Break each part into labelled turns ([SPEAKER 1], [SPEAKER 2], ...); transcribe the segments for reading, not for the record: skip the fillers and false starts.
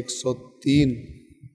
[SPEAKER 1] 103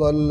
[SPEAKER 1] ضل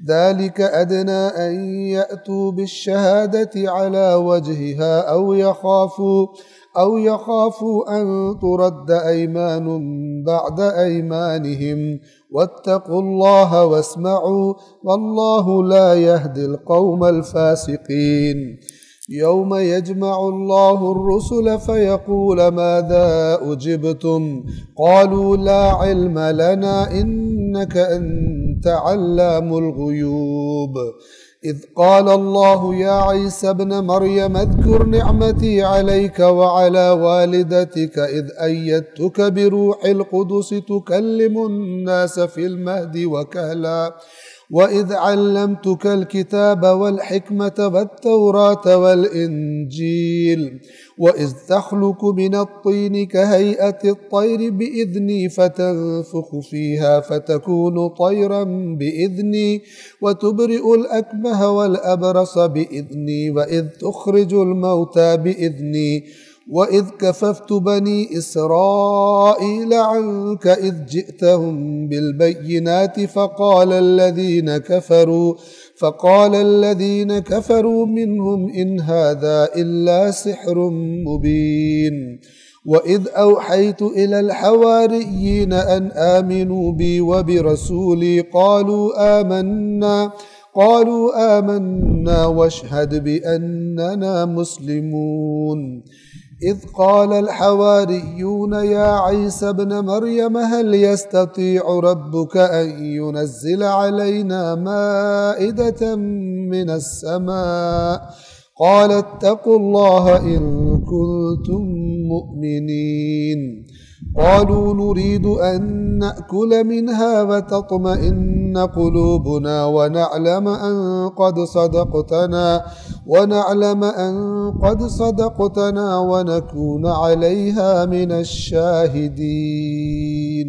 [SPEAKER 1] ذلك أدنى أن يأتوا بالشهادة على وجهها أو يخافوا أن ترد أيمان بعد أيمانهم واتقوا الله واسمعوا والله لا يهدي القوم الفاسقين. يوم يجمع الله الرسل فيقول ماذا أجبتم قالوا لا علم لنا إنك أنت علام الغيوب. إذ قال الله يا عيسى ابن مريم اذكر نعمتي عليك وعلى والدتك إذ أيدتك بروح القدس تكلم الناس في المهد وكهلا وإذ علمتك الكتاب والحكمة والتوراة والإنجيل وإذ تخلق من الطين كهيئة الطير بإذني فتنفخ فيها فتكون طيرا بإذني وتبرئ الأكمه والأبرص بإذني وإذ تخرج الموتى بإذني وإذ كففت بني إسرائيل عنك إذ جئتهم بالبينات فقال الذين كفروا منهم إن هذا إلا سحر مبين. وإذ أوحيت إلى الحواريين أن آمنوا بي وبرسولي قالوا آمنا واشهد بأننا مسلمون. إذ قال الحواريون يا عيسى ابن مريم هل يستطيع ربك أن ينزل علينا مائدة من السماء قال اتقوا الله إن كنتم مؤمنين. قالوا نريد أن نأكل منها وتطمئن قلوبنا ونعلم أن قد صدقتنا ونكون عليها من الشاهدين.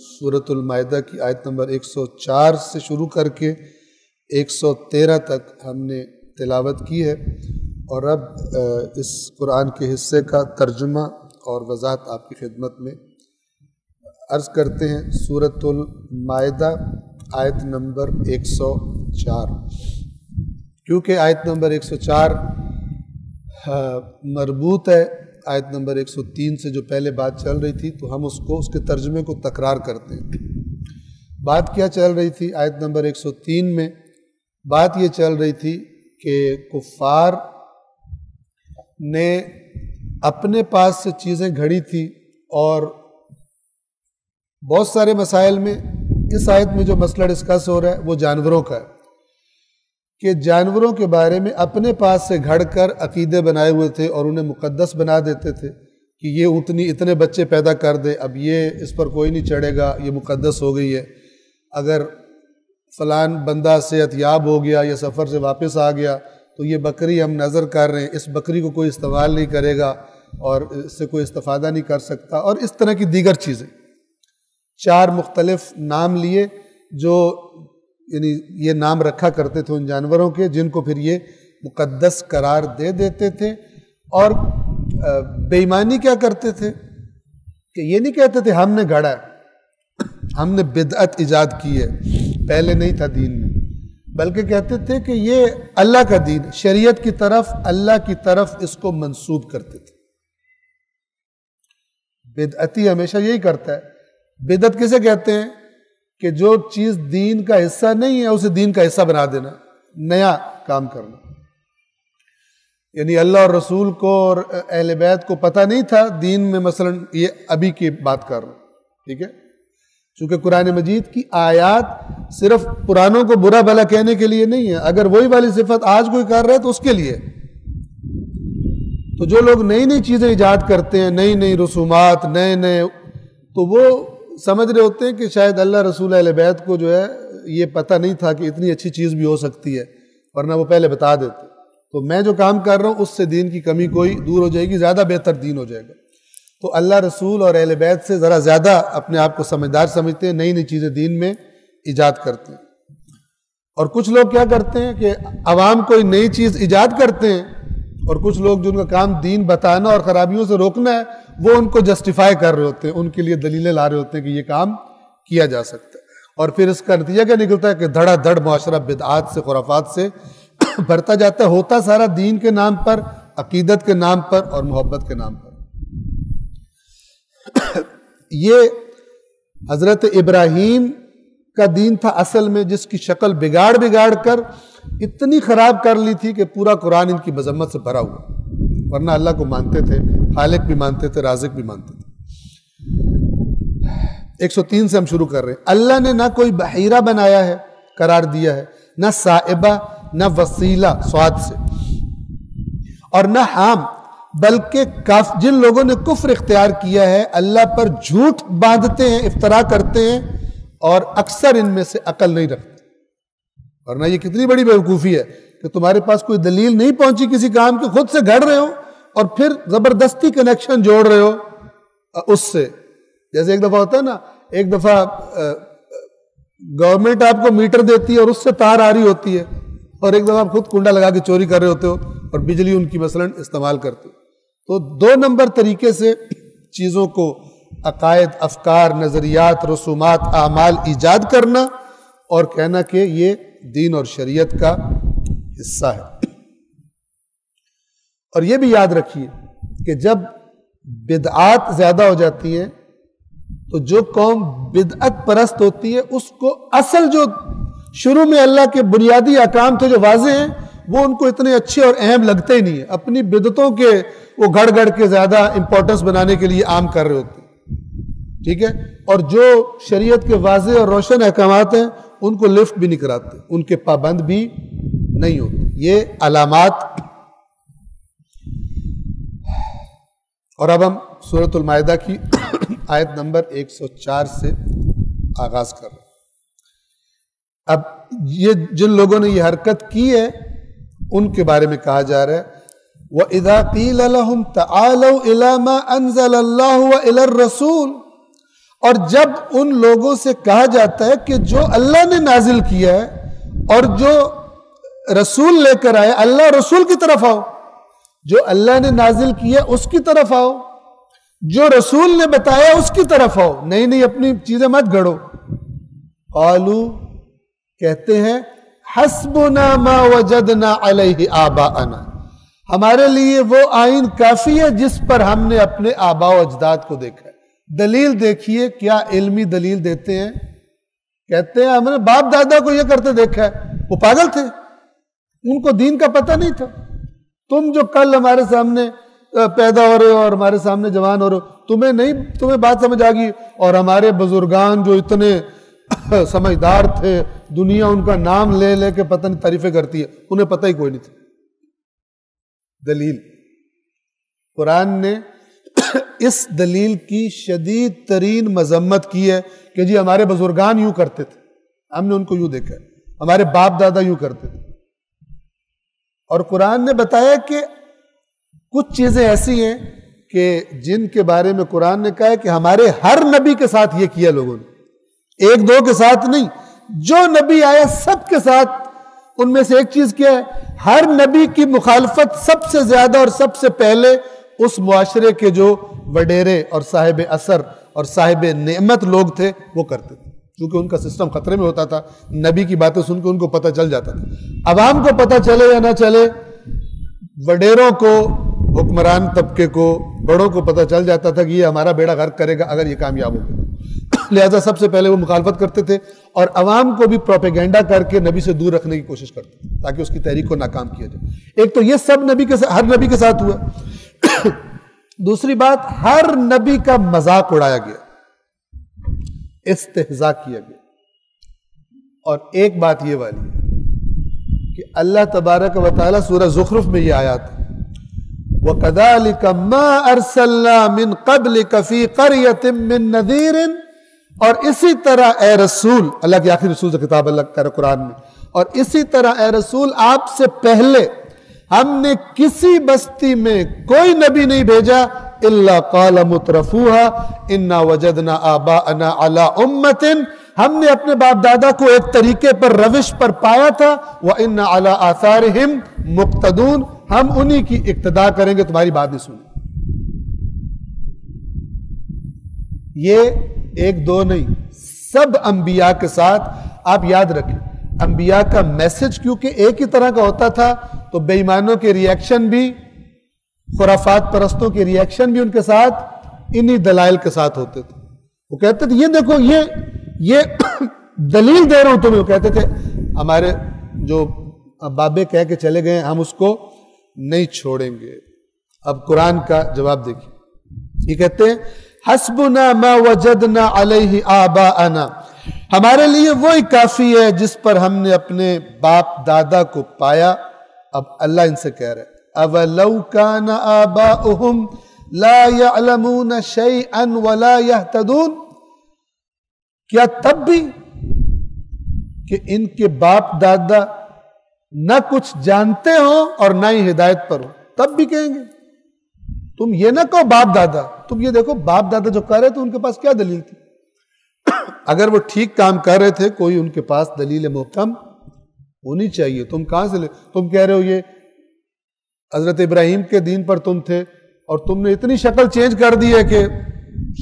[SPEAKER 1] سورۃ المائدہ کی آیت نمبر 104 سے شروع کر کے 113 تک ہم نے تلاوت کی ہے، اور اب اس قرآن کے حصے کا ترجمہ اور وضاحت آپ کی خدمت میں عرض کرتے ہیں۔ سورۃ المائدہ آیت نمبر 104، کیونکہ آیت نمبر 104 مربوط ہے آیت نمبر 103 سے جو پہلے بات چل رہی تھی، تو ہم اس کے ترجمے کو تکرار کرتے ہیں۔ بات کیا چل رہی تھی آیت نمبر 103 میں؟ بات یہ چل رہی تھی کہ کفار نے اپنے پاس سے چیزیں گھڑی تھی، اور بہت سارے مسائل میں اس آیت میں جو مسئلہ ڈسکس ہو رہا ہے وہ جانوروں کا ہے، کہ جانوروں کے بارے میں اپنے پاس سے گھڑ کر عقیدے بنائے ہوئے تھے اور انہیں مقدس بنا دیتے تھے کہ یہ اتنے بچے پیدا کر دے، اب یہ اس پر کوئی نہیں چڑھے گا، یہ مقدس ہو گئی ہے۔ اگر فلان بندہ صحت یاب ہو گیا یا سفر سے واپس آ گیا تو یہ بکری ہم نظر کر رہے ہیں، اس بکری کو کوئی استعمال نہیں کرے گا اور اس سے کوئی استفادہ نہیں کر سکتا، اور اس طرح کی دیگر چیزیں۔ 4 مختلف نام لیے جو یعنی یہ نام رکھا کرتے تھے ان جانوروں کے، جن کو پھر یہ مقدس قرار دے دیتے تھے۔ اور بے ایمانی کیا کرتے تھے کہ یہ نہیں کہتے تھے ہم نے گھڑا ہے، ہم نے بدعت ایجاد کی ہے، پہلے نہیں تھا دین میں، بلکہ کہتے تھے کہ یہ اللہ کا دین، شریعت کی طرف، اللہ کی طرف اس کو منسوب کرتے تھے۔ بدعتی ہمیشہ یہی کرتا ہے۔ بدعت کسے کہتے ہیں؟ کہ جو چیز دین کا حصہ نہیں ہے اسے دین کا حصہ بنا دینا، نیا کام کرنا۔ یعنی اللہ اور رسول کو اور اہل بیت کو پتہ نہیں تھا دین میں، مثلا یہ ابھی کی بات کر رہا ہوں، ٹھیک ہے؟ چونکہ قرآن مجید کی آیات صرف پرانوں کو برا بھلا کہنے کے لیے نہیں ہے، اگر وہی والی صفت آج کوئی کر رہا ہے تو اس کے لیے۔ تو جو لوگ نئی نئی چیزیں ایجاد کرتے ہیں، نئی نئی رسومات، نئے تو وہ سمجھ رہے ہوتے ہیں کہ شاید اللہ رسول اہل بیت کو جو ہے یہ پتہ نہیں تھا کہ اتنی اچھی چیز بھی ہو سکتی ہے، ورنہ وہ پہلے بتا دیتے۔ تو میں جو کام کر رہا ہوں اس سے دین کی کمی کوئی دور ہو جائے گی، زیادہ بہتر دین ہو جائے گا۔ تو اللہ رسول اور اہل بیت سے ذرا زیادہ اپنے آپ کو سمجھدار سمجھتے ہیں، نئی نئی چیزیں دین میں ایجاد کرتے ہیں۔ اور کچھ لوگ کیا کرتے ہیں کہ عوام کوئی نئی چیز ایجاد کرتے ہیں، اور کچھ لوگ جن کا کام دین بتانا اور خرابیوں سے روکنا ہے وہ ان کو جسٹیفائی کر رہے ہوتے ہیں، ان کے لیے دلیلیں لا رہے ہوتے ہیں کہ یہ کام کیا جا سکتا ہے۔ اور پھر اس کا نتیجہ کیا نکلتا ہے کہ دھڑا دھڑ معاشرہ بدعات سے، خرافات سے بھرتا جاتا ہے، ہوتا سارا دین کے نام پر، عقیدت کے نام پر اور محبت کے نام پر۔ یہ حضرت ابراہیم کا دین تھا اصل میں، جس کی شکل بگاڑ کر اتنی خراب کر لی تھی کہ پورا قرآن ان کی مذمت سے بھرا ہوا، ورنہ اللہ کو مانتے تھے، خالق بھی مانتے تھے، رازق بھی مانتے تھے۔ 103 سے ہم شروع کر رہے ہیں۔ اللہ نے نہ کوئی بحیرہ بنایا ہے، قرار دیا ہے، نہ سائبہ، نہ وسیلہ سواد سے، اور نہ حام، بلکہ جن لوگوں نے کفر اختیار کیا ہے، اللہ پر جھوٹ باندھتے ہیں، افترا کرتے ہیں، اور اکثر ان میں سے عقل نہیں رکھتے۔ ورنہ یہ کتنی بڑی بیوقوفی ہے کہ تمہارے پاس کوئی دلیل نہیں پہنچی کسی کام کی، خود سے گھڑ رہے ہو اور پھر زبردستی کنیکشن جوڑ رہے ہو اس سے۔ جیسے ایک دفعہ ہوتا ہے نا، ایک دفعہ گورنمنٹ آپ کو میٹر دیتی ہے اور اس سے تار آ رہی ہوتی ہے، اور ایک دفعہ آپ خود کنڈا لگا کے چوری کر رہے ہوتے ہو اور بجلی ان کی مثلا استعمال کرتے ہو۔ تو 2 نمبر طریقے سے چیزوں کو، عقائد، افکار، نظریات، رسومات، اعمال ایجاد کرنا اور کہنا کہ یہ دین اور شریعت کا حصہ ہے۔ اور یہ بھی یاد رکھیے کہ جب بدعات زیادہ ہو جاتی ہیں تو جو قوم بدعت پرست ہوتی ہے اس کو اصل جو شروع میں اللہ کے بنیادی احکام تھے جو واضح ہیں وہ ان کو اتنے اچھے اور اہم لگتے ہی نہیں ہیں، اپنی بدعتوں کے وہ گھڑ کے زیادہ امپورٹنس بنانے کے لیے عام کر رہے ہوتے ہیں، ٹھیک ہے؟ اور جو شریعت کے واضح اور روشن احکامات ہیں ان کو لفٹ بھی نہیں کراتے، ان کے پابند بھی نہیں ہوتے۔ یہ علامات۔ اور اب ہم سورۃ المائدہ کی آیت نمبر 104 سے آغاز کر رہے ہیں۔ اب یہ جن لوگوں نے یہ حرکت کی ہے ان کے بارے میں کہا جا رہا ہے وَإِذَا قِيلَ لَهُمْ تَعَالَوْا إِلَى مَا أَنزَلَ اللَّهُ وَإِلَى الرَّسُولِ، اور جب ان لوگوں سے کہا جاتا ہے کہ جو اللہ نے نازل کیا ہے اور جو رسول لے کر آئے، اللہ رسول کی طرف آؤ، جو اللہ نے نازل کیا اس کی طرف آؤ، جو رسول نے بتایا اس کی طرف آؤ، نہیں اپنی چیزیں مت گھڑو۔ قالوا، کہتے ہیں، حسبنا ما وجدنا علیہ آباءنا، ہمارے لیے وہ آئین کافی ہے جس پر ہم نے اپنے آباء و اجداد کو دیکھا ہے۔ دلیل دیکھیے، کیا علمی دلیل دیتے ہیں، کہتے ہیں ہم نے باپ دادا کو یہ کرتے دیکھا ہے، وہ پاگل تھے، ان کو دین کا پتہ نہیں تھا۔ تم جو کل ہمارے سامنے پیدا ہو رہے ہو اور ہمارے سامنے جوان ہو رہے ہو، تمہیں بات سمجھ آ گئی، اور ہمارے بزرگان جو اتنے سمجھدار تھے، دنیا ان کا نام لے لے کے پتہ نہیں تعریفیں کرتی ہے، انہیں پتہ ہی کوئی نہیں تھا۔ دلیل، قرآن نے اس دلیل کی شدید ترین مذمت کی ہے کہ جی ہمارے بزرگان یوں کرتے تھے، ہم نے ان کو یوں دیکھا ہے، ہمارے باپ دادا یوں کرتے تھے۔ اور قرآن نے بتایا کہ کچھ چیزیں ایسی ہیں کہ جن کے بارے میں قرآن نے کہا ہے کہ ہمارے ہر نبی کے ساتھ یہ کیا لوگوں نے، ایک دو کے ساتھ نہیں، جو نبی آیا سب کے ساتھ۔ ان میں سے ایک چیز کیا ہے، ہر نبی کی مخالفت سب سے زیادہ اور سب سے پہلے اس معاشرے کے جو وڈیرے اور صاحب اثر اور صاحب نعمت لوگ تھے وہ کرتے تھے، کیونکہ ان کا سسٹم خطرے میں ہوتا تھا، نبی کی باتیں سن کے ان کو پتہ چل جاتا تھا۔ عوام کو پتہ چلے یا نہ چلے، وڈیروں کو، حکمران طبقے کو، بڑوں کو پتہ چل جاتا تھا کہ یہ ہمارا بیڑا غرق کرے گا اگر یہ کامیاب ہو گیا۔ لہذا سب سے پہلے وہ مخالفت کرتے تھے اور عوام کو بھی پروپیگنڈا کر کے نبی سے دور رکھنے کی کوشش کرتے تھے تاکہ اس کی تحریک کو ناکام کیا جائے۔ ایک تو یہ سب ہر نبی کے ساتھ ہوا۔ دوسری بات، ہر نبی کا مذاق اڑایا گیا، استہزاء کیا گیا۔ اور ایک بات یہ والی ہے کہ اللہ تبارک و تعالیٰ سورہ زخرف میں یہ آیات ہے، وَكَذَلِكَ مَا أَرْسَلْنَا مِن قَبْلِكَ فِي قَرْيَةٍ مِّن نَذِيرٍ، اور اسی طرح اے رسول، اللہ کی آخری رسول سے خطاب اللہ کہہ رہا قرآن میں، اور اسی طرح اے رسول آپ سے پہلے ہم نے کسی بستی میں کوئی نبی نہیں بھیجا الا قال مترفوها انا وجدنا آباءنا على امة، ہم نے اپنے باپ دادا کو ایک طریقے پر، روش پر پایا تھا، وَإِنَّ عَلَىٰ آثَارِهِمْ مُقْتَدُونَ، ہم انہی کی اقتداء کریں گے، تمہاری بات نہیں سنیں۔ یہ ایک دو نہیں، سب انبیاء کے ساتھ آپ یاد رکھیں، انبیاء کا میسج کیونکہ ایک ہی طرح کا ہوتا تھا تو بے ایمانوں کے ریاکشن بھی، خرافات پرستوں کے ریاکشن بھی ان کے ساتھ انہی دلائل کے ساتھ ہوتے تھے۔ وہ کہتے تھے یہ دیکھو یہ دلیل دے رہا ہوں تمہیں، وہ کہتے تھے ہمارے جو بابے کہہ کے چلے گئے ہم اس کو نہیں چھوڑیں گے۔ اب قرآن کا جواب دیکھیں، یہ کہتے ہیں حسبنا ما وجدنا علیہ آباءنا، ہمارے لیے وہی کافی ہے جس پر ہم نے اپنے باپ دادا کو پایا۔ اب اللہ ان سے کہہ رہے ہیں اَوَلَوْ كَانَ آبَاؤُهُمْ لَا يَعْلَمُونَ شَيْئًا وَلَا يَهْتَدُونَ، کیا تب بھی کہ ان کے باپ دادا نہ کچھ جانتے ہوں اور نہ ہی ہدایت پر ہوں، تب بھی کہیں گے؟ تم یہ نہ کہو باپ دادا، تم یہ دیکھو باپ دادا جو کر رہے تھے ان کے پاس کیا دلیل تھی؟ اگر وہ ٹھیک کام کر رہے تھے کوئی ان کے پاس دلیل محکم ہونی چاہیے۔ تم کہاں سے تم کہہ رہے ہو یہ حضرت ابراہیم کے دین پر تم تھے اور تم نے اتنی شکل چینج کر دی ہے کہ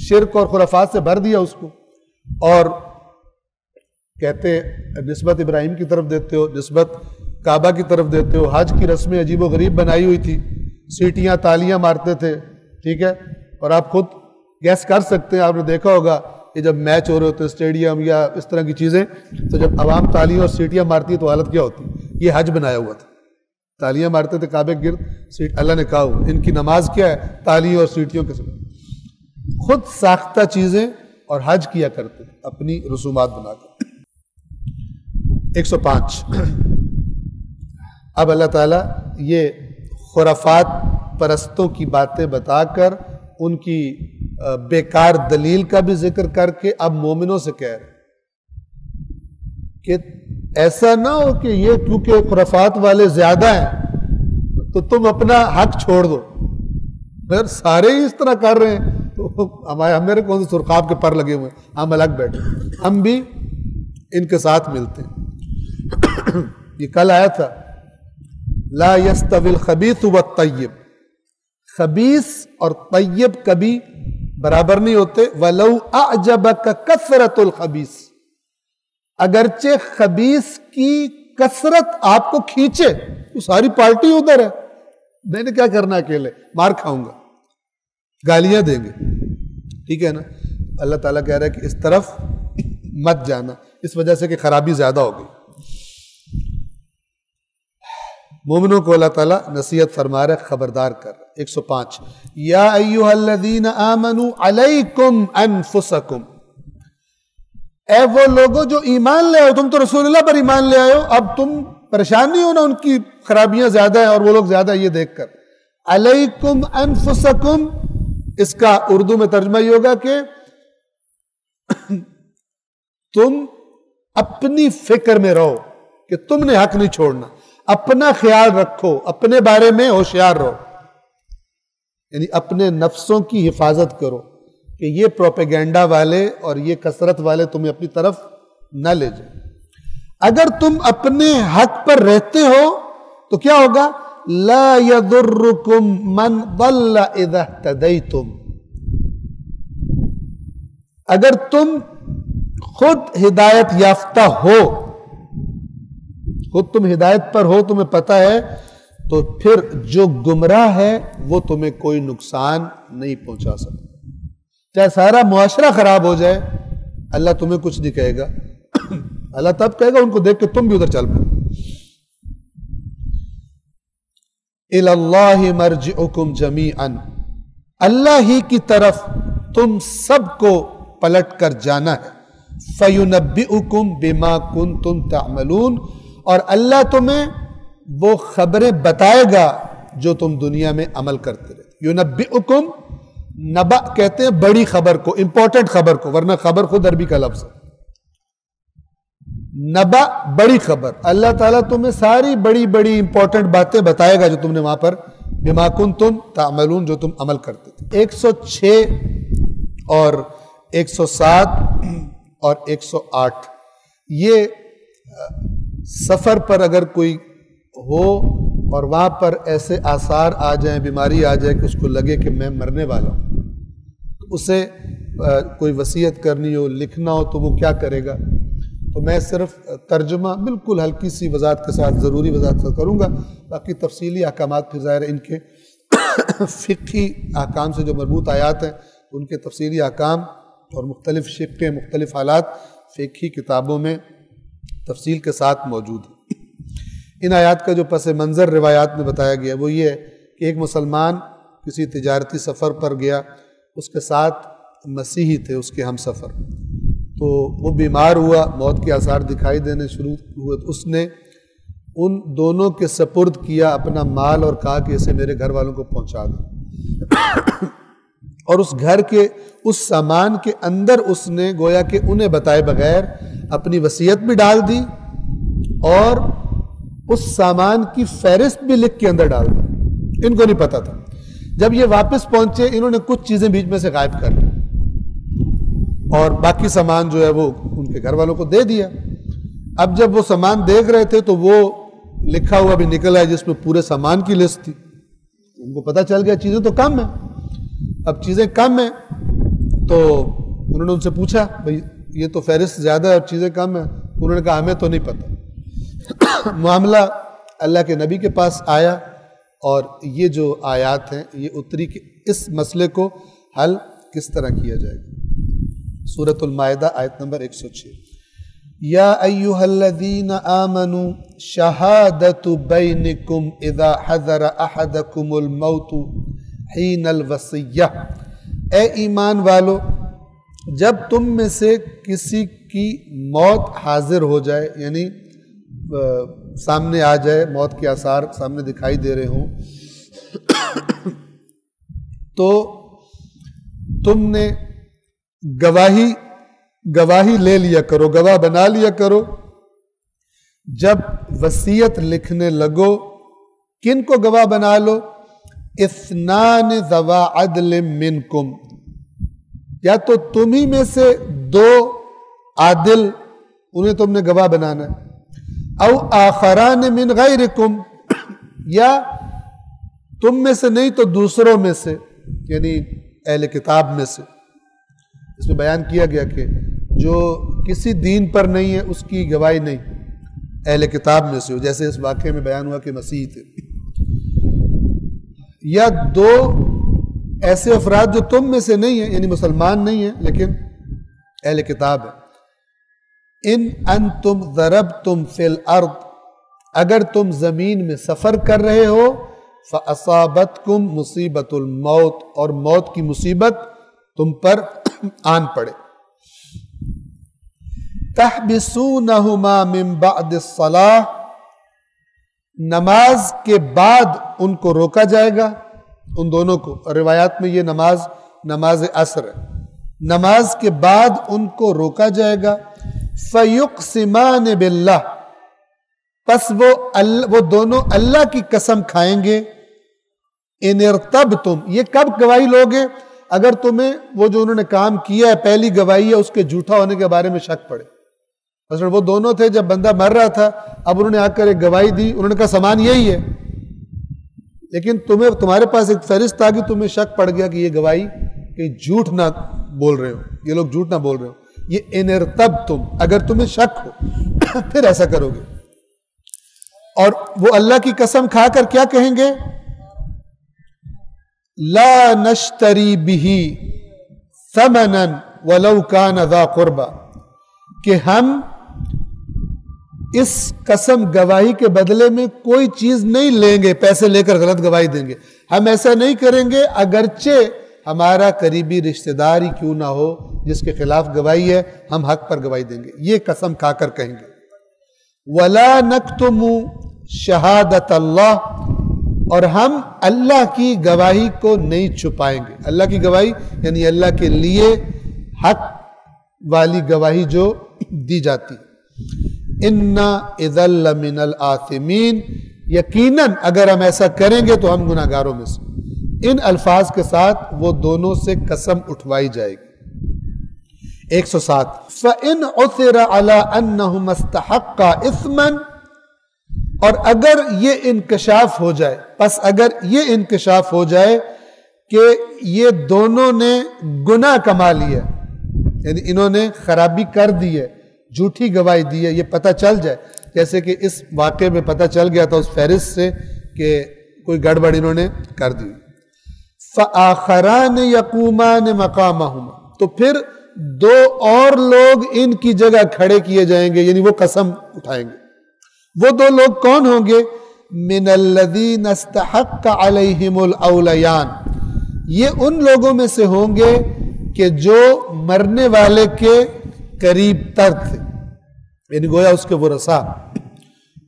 [SPEAKER 1] شرک اور خرافات سے بھر دیا اس کو، اور کہتے نسبت ابراہیم کی طرف دیتے ہو، نسبت کعبہ کی طرف دیتے ہو، حج کی رسمیں عجیب و غریب بنائی ہوئی تھی، سیٹیاں تالیاں مارتے تھے، ٹھیک ہے، اور آپ خود گیس کر سکتے ہیں، آپ نے دیکھا ہوگا کہ جب میچ ہو رہے ہوتے اسٹیڈیم یا اس طرح کی چیزیں، تو جب عوام تالیاں اور سیٹیاں مارتی ہے تو حالت کیا ہوتی ہے؟ یہ حج بنایا ہوا تھا، تالیاں مارتے تھے کعبے گرد، اللہ نے کہا ان کی نماز کیا ہے؟ تالیوں اور سیٹیوں کے ساتھ، خود ساختہ چیزیں، اور حج کیا کرتے تھے اپنی رسومات بنا کر۔ 105 اب اللہ تعالیٰ یہ خرافات پرستوں کی باتیں بتا کر ان کی بیکار دلیل کا بھی ذکر کر کے اب مومنوں سے کہہ رہے کہ ایسا نہ ہو کہ یہ کیونکہ خرافات والے زیادہ ہیں تو تم اپنا حق چھوڑ دو. پھر سارے ہی اس طرح کر رہے ہیں تو میرے کون سے سرخاب کے پر لگے ہوئے ہیں, ہم الگ بیٹھے, ہم بھی ان کے ساتھ ملتے ہیں. یہ کل آیا تھا, لا یستوی الخبیث والطیب, خبیث اور طیب کبھی برابر نہیں ہوتے. وَلَوْ أَعْجَبَكَ كَثْرَةُ الْخَبِيثِ, اگرچہ خبیث کی کثرت آپ کو کھینچے, تو ساری پارٹی ادھر ہے, میں نے کیا کرنا اکیلے, مار کھاؤں گا, گالیاں دیں گے, ٹھیک ہے نا. اللہ تعالیٰ کہہ رہا ہے کہ اس طرف مت جانا, اس وجہ سے کہ خرابی زیادہ ہو گئی. مومنوں کو اللہ تعالیٰ نصیحت فرما رہا ہے, خبردار کر. 105 یا ایھا الذین آمنوا علیکم انفسکم, اے وہ لوگوں جو ایمان لے آئے ہو, تم تو رسول اللہ پر ایمان لے آئے ہو, اب تم پریشان نہیں ہونا ان کی خرابیاں زیادہ ہیں اور وہ لوگ زیادہ, یہ دیکھ کر. علیکم انفسکم, اس کا اردو میں ترجمہ یہ ہوگا کہ تم اپنی فکر میں رہو کہ تم نے حق نہیں چھوڑنا, اپنا خیال رکھو, اپنے بارے میں ہوشیار رہو, یعنی اپنے نفسوں کی حفاظت کرو کہ یہ پروپیگنڈا والے اور یہ کثرت والے تمہیں اپنی طرف نہ لے جائیں. اگر تم اپنے حق پر رہتے ہو تو کیا ہوگا, لا یضرکم من ضل اذا اہتدیتم, اگر تم خود ہدایت یافتہ ہو, خود تم ہدایت پر ہو, تمہیں پتا ہے, تو پھر جو گمراہ ہے وہ تمہیں کوئی نقصان نہیں پہنچا سکتا. چاہے سارا معاشرہ خراب ہو جائے, اللہ تمہیں کچھ نہیں کہے گا. اللہ تب کہے گا ان کو دیکھ کے تم بھی ادھر چل پڑو. الی اللہ مرجعکم جمیعا, اللہ ہی کی طرف تم سب کو پلٹ کر جانا ہے. فینبئکم بما کنتم تعملون, اور اللہ تمہیں وہ خبریں بتائے گا جو تم دنیا میں عمل کرتے رہے. ینبئکم, نبأ کہتے ہیں بڑی خبر کو, امپورٹنٹ خبر کو, ورنہ خبر خود عربی کا لفظ ہے. نبأ بڑی خبر, اللہ تعالیٰ تمہیں ساری بڑی بڑی امپورٹنٹ باتیں بتائے گا جو تم نے وہاں پر بما کنتم تعملون, جو تم عمل کرتے تھے. 106 اور 107 اور 108, یہ سفر پر اگر کوئی ہو اور وہاں پر ایسے آثار آ جائیں, بیماری آ جائے کہ اس کو لگے کہ میں مرنے والا ہوں, تو اسے کوئی وصیت کرنی ہو, لکھنا ہو, تو وہ کیا کرے گا. تو میں صرف ترجمہ بالکل ہلکی سی وضاحت کے ساتھ, ضروری وضاحت کروں گا, باقی تفصیلی احکامات پھر ظاہر ان کے فقہی احکام سے جو مربوط آیات ہیں ان کے تفصیلی احکام اور مختلف شقیں, مختلف حالات فقہی کتابوں میں تفصیل کے ساتھ موجود ہیں. ان آیات کا جو پس منظر روایات میں بتایا گیا وہ یہ ہے کہ ایک مسلمان کسی تجارتی سفر پر گیا, اس کے ساتھ مسیحی تھے اس کے ہم سفر, تو وہ بیمار ہوا, موت کے آثار دکھائی دینے شروع ہوئے, تو اس نے ان دونوں کے سپرد کیا اپنا مال اور کہا کہ اسے میرے گھر والوں کو پہنچا دو. اور اس گھر کے اس سامان کے اندر اس نے گویا کہ انہیں بتائے بغیر اپنی وصیت بھی ڈال دی اور اس سامان کی فہرست بھی لکھ کے اندر ڈال دی. ان کو نہیں پتا تھا. جب یہ واپس پہنچے انہوں نے کچھ چیزیں بیچ میں سے غائب کر لی اور باقی سامان جو ہے وہ ان کے گھر والوں کو دے دیا. اب جب وہ سامان دیکھ رہے تھے تو وہ لکھا ہوا بھی نکل آیا جس میں پورے سامان کی لسٹ تھی. ان کو پتہ چل گیا چیزیں تو کم ہیں. اب چیزیں کم ہیں تو انہوں نے ان سے پوچھا بھئی یہ تو فہرست زیادہ ہے اور چیزیں کم ہیں. انہوں نے کہا ہمیں تو نہیں پتہ. معاملہ اللہ کے نبی کے پاس آیا اور یہ جو آیات ہیں یہ اتری کہ اس مسئلے کو حل کس طرح کیا جائے گا. سورۃ المائدہ آیت نمبر 106. یا ایھا الذین آمنوا شہادۃ بینکم اذا حضر احدکم الموت حین الوصیہ. اے ایمان والو, جب تم میں سے کسی کی موت حاضر ہو جائے, یعنی سامنے آ جائے, موت کے آثار سامنے دکھائی دے رہے ہوں, تو تم نے گواہی لے لیا کرو, گواہ بنا لیا کرو جب وصیت لکھنے لگو کن کو گواہ بنا لو؟ اثنان ذوا عدل منکم، یا تو تمہیں میں سے دو عادل، انہیں تم نے گواہ بنانا ہے، او آخران من غیرکم، یا تم میں سے نہیں تو دوسروں میں سے، یعنی اہل کتاب میں سے۔ اس میں بیان کیا گیا کہ جو کسی دین پر نہیں ہے اس کی گواہی نہیں، اہل کتاب میں سے ہو، جیسے اس واقعے میں بیان ہوا کہ مسیح تھے، یا دو ایسے افراد جو تم میں سے نہیں ہیں، یعنی مسلمان نہیں ہیں لیکن اہل کتاب ہے۔ ان انتم ضربتم فی الارض، اگر تم زمین میں سفر کر رہے ہو، فاصابتکم مصیبت الموت، اور موت کی مصیبت تم پر آن پڑے، تحبسونہما من بعد الصلاۃ، نماز کے بعد ان کو روکا جائے گا، ان دونوں کو، اور روایات میں یہ نماز عصر ہے، نماز کے بعد ان کو روکا جائے گا، فیقسمان باللہ، پس وہ دونوں اللہ کی قسم کھائیں گے، ان ارتبتم، یہ کب گواہی لوگے؟ اگر تمہیں وہ جو انہوں نے کام کیا ہے پہلی گواہی ہے اس کے جھوٹا ہونے کے بارے میں شک پڑے۔ مثلا وہ دونوں تھے، جب بندہ مر رہا تھا، اب انہوں نے آ کر ایک گواہی دی، انہوں نے کہا سامان یہی ہے، لیکن تمہارے پاس ایک فہرست آ گئی، تمہیں شک پڑ گیا کہ یہ گواہی کہ جھوٹ نہ بول رہے ہو، یہ لوگ جھوٹ نہ بول رہے ہو، یہ ان ارتبتم، اگر تمہیں شک ہو پھر ایسا کرو گے۔ اور وہ اللہ کی قسم کھا کر کیا کہیں گے؟ لا نشتری بہ ثمنا ولو کان ذا قربا، کہ ہم اس قسم گواہی کے بدلے میں کوئی چیز نہیں لیں گے، پیسے لے کر غلط گواہی دیں گے، ہم ایسا نہیں کریں گے اگرچہ ہمارا قریبی رشتہ دار ہی کیوں نہ ہو جس کے خلاف گواہی ہے، ہم حق پر گواہی دیں گے، یہ قسم کھا کر کہیں گے۔ وَلَا نَكْتُمُ شَهَادَةَ اللَّهِ، اور ہم اللہ کی گواہی کو نہیں چھپائیں گے، اللہ کی گواہی یعنی اللہ کے لیے حق والی گواہی جو دی جاتی، اِنَّا اِذًا لَمِنَ الْآثِمِينَ، یقیناً اگر ہم ایسا کریں گے تو ہم گناہ گاروں میں سے۔ ان الفاظ کے ساتھ وہ دونوں سے قسم اٹھوائی جائے گی۔ 107 فَإِنْ عُثِرَ عَلَىٰ أَنَّهُمَا اسْتَحَقَّا إِثْمًا، اور اگر یہ انکشاف ہو جائے، پس اگر یہ انکشاف ہو جائے کہ یہ دونوں نے گناہ کما لیا، یعنی انہوں نے خرابی کر دی ہے، جھوٹی گواہی دی ہے، یہ پتہ چل جائے، جیسے کہ اس واقعے میں پتہ چل گیا تھا اس فہرست سے کہ کوئی گڑبڑ انہوں نے کر دی۔ فَآخَرَانِ يَقُومَانِ مَقَامَهُمَا، تو پھر دو اور لوگ ان کی جگہ کھڑے کیے جائیں گے، یعنی وہ قسم اٹھائیں گے۔ وہ دو لوگ کون ہوں گے؟ مِنَ الَّذِينَ اسْتَحَقَّ عَلَيْهِمُ الْأَوْلَيَانِ، یہ ان لوگوں میں سے ہوں گے کہ جو مرنے والے کے قریب تر تھے، یعنی گویا اس کے ورثاء،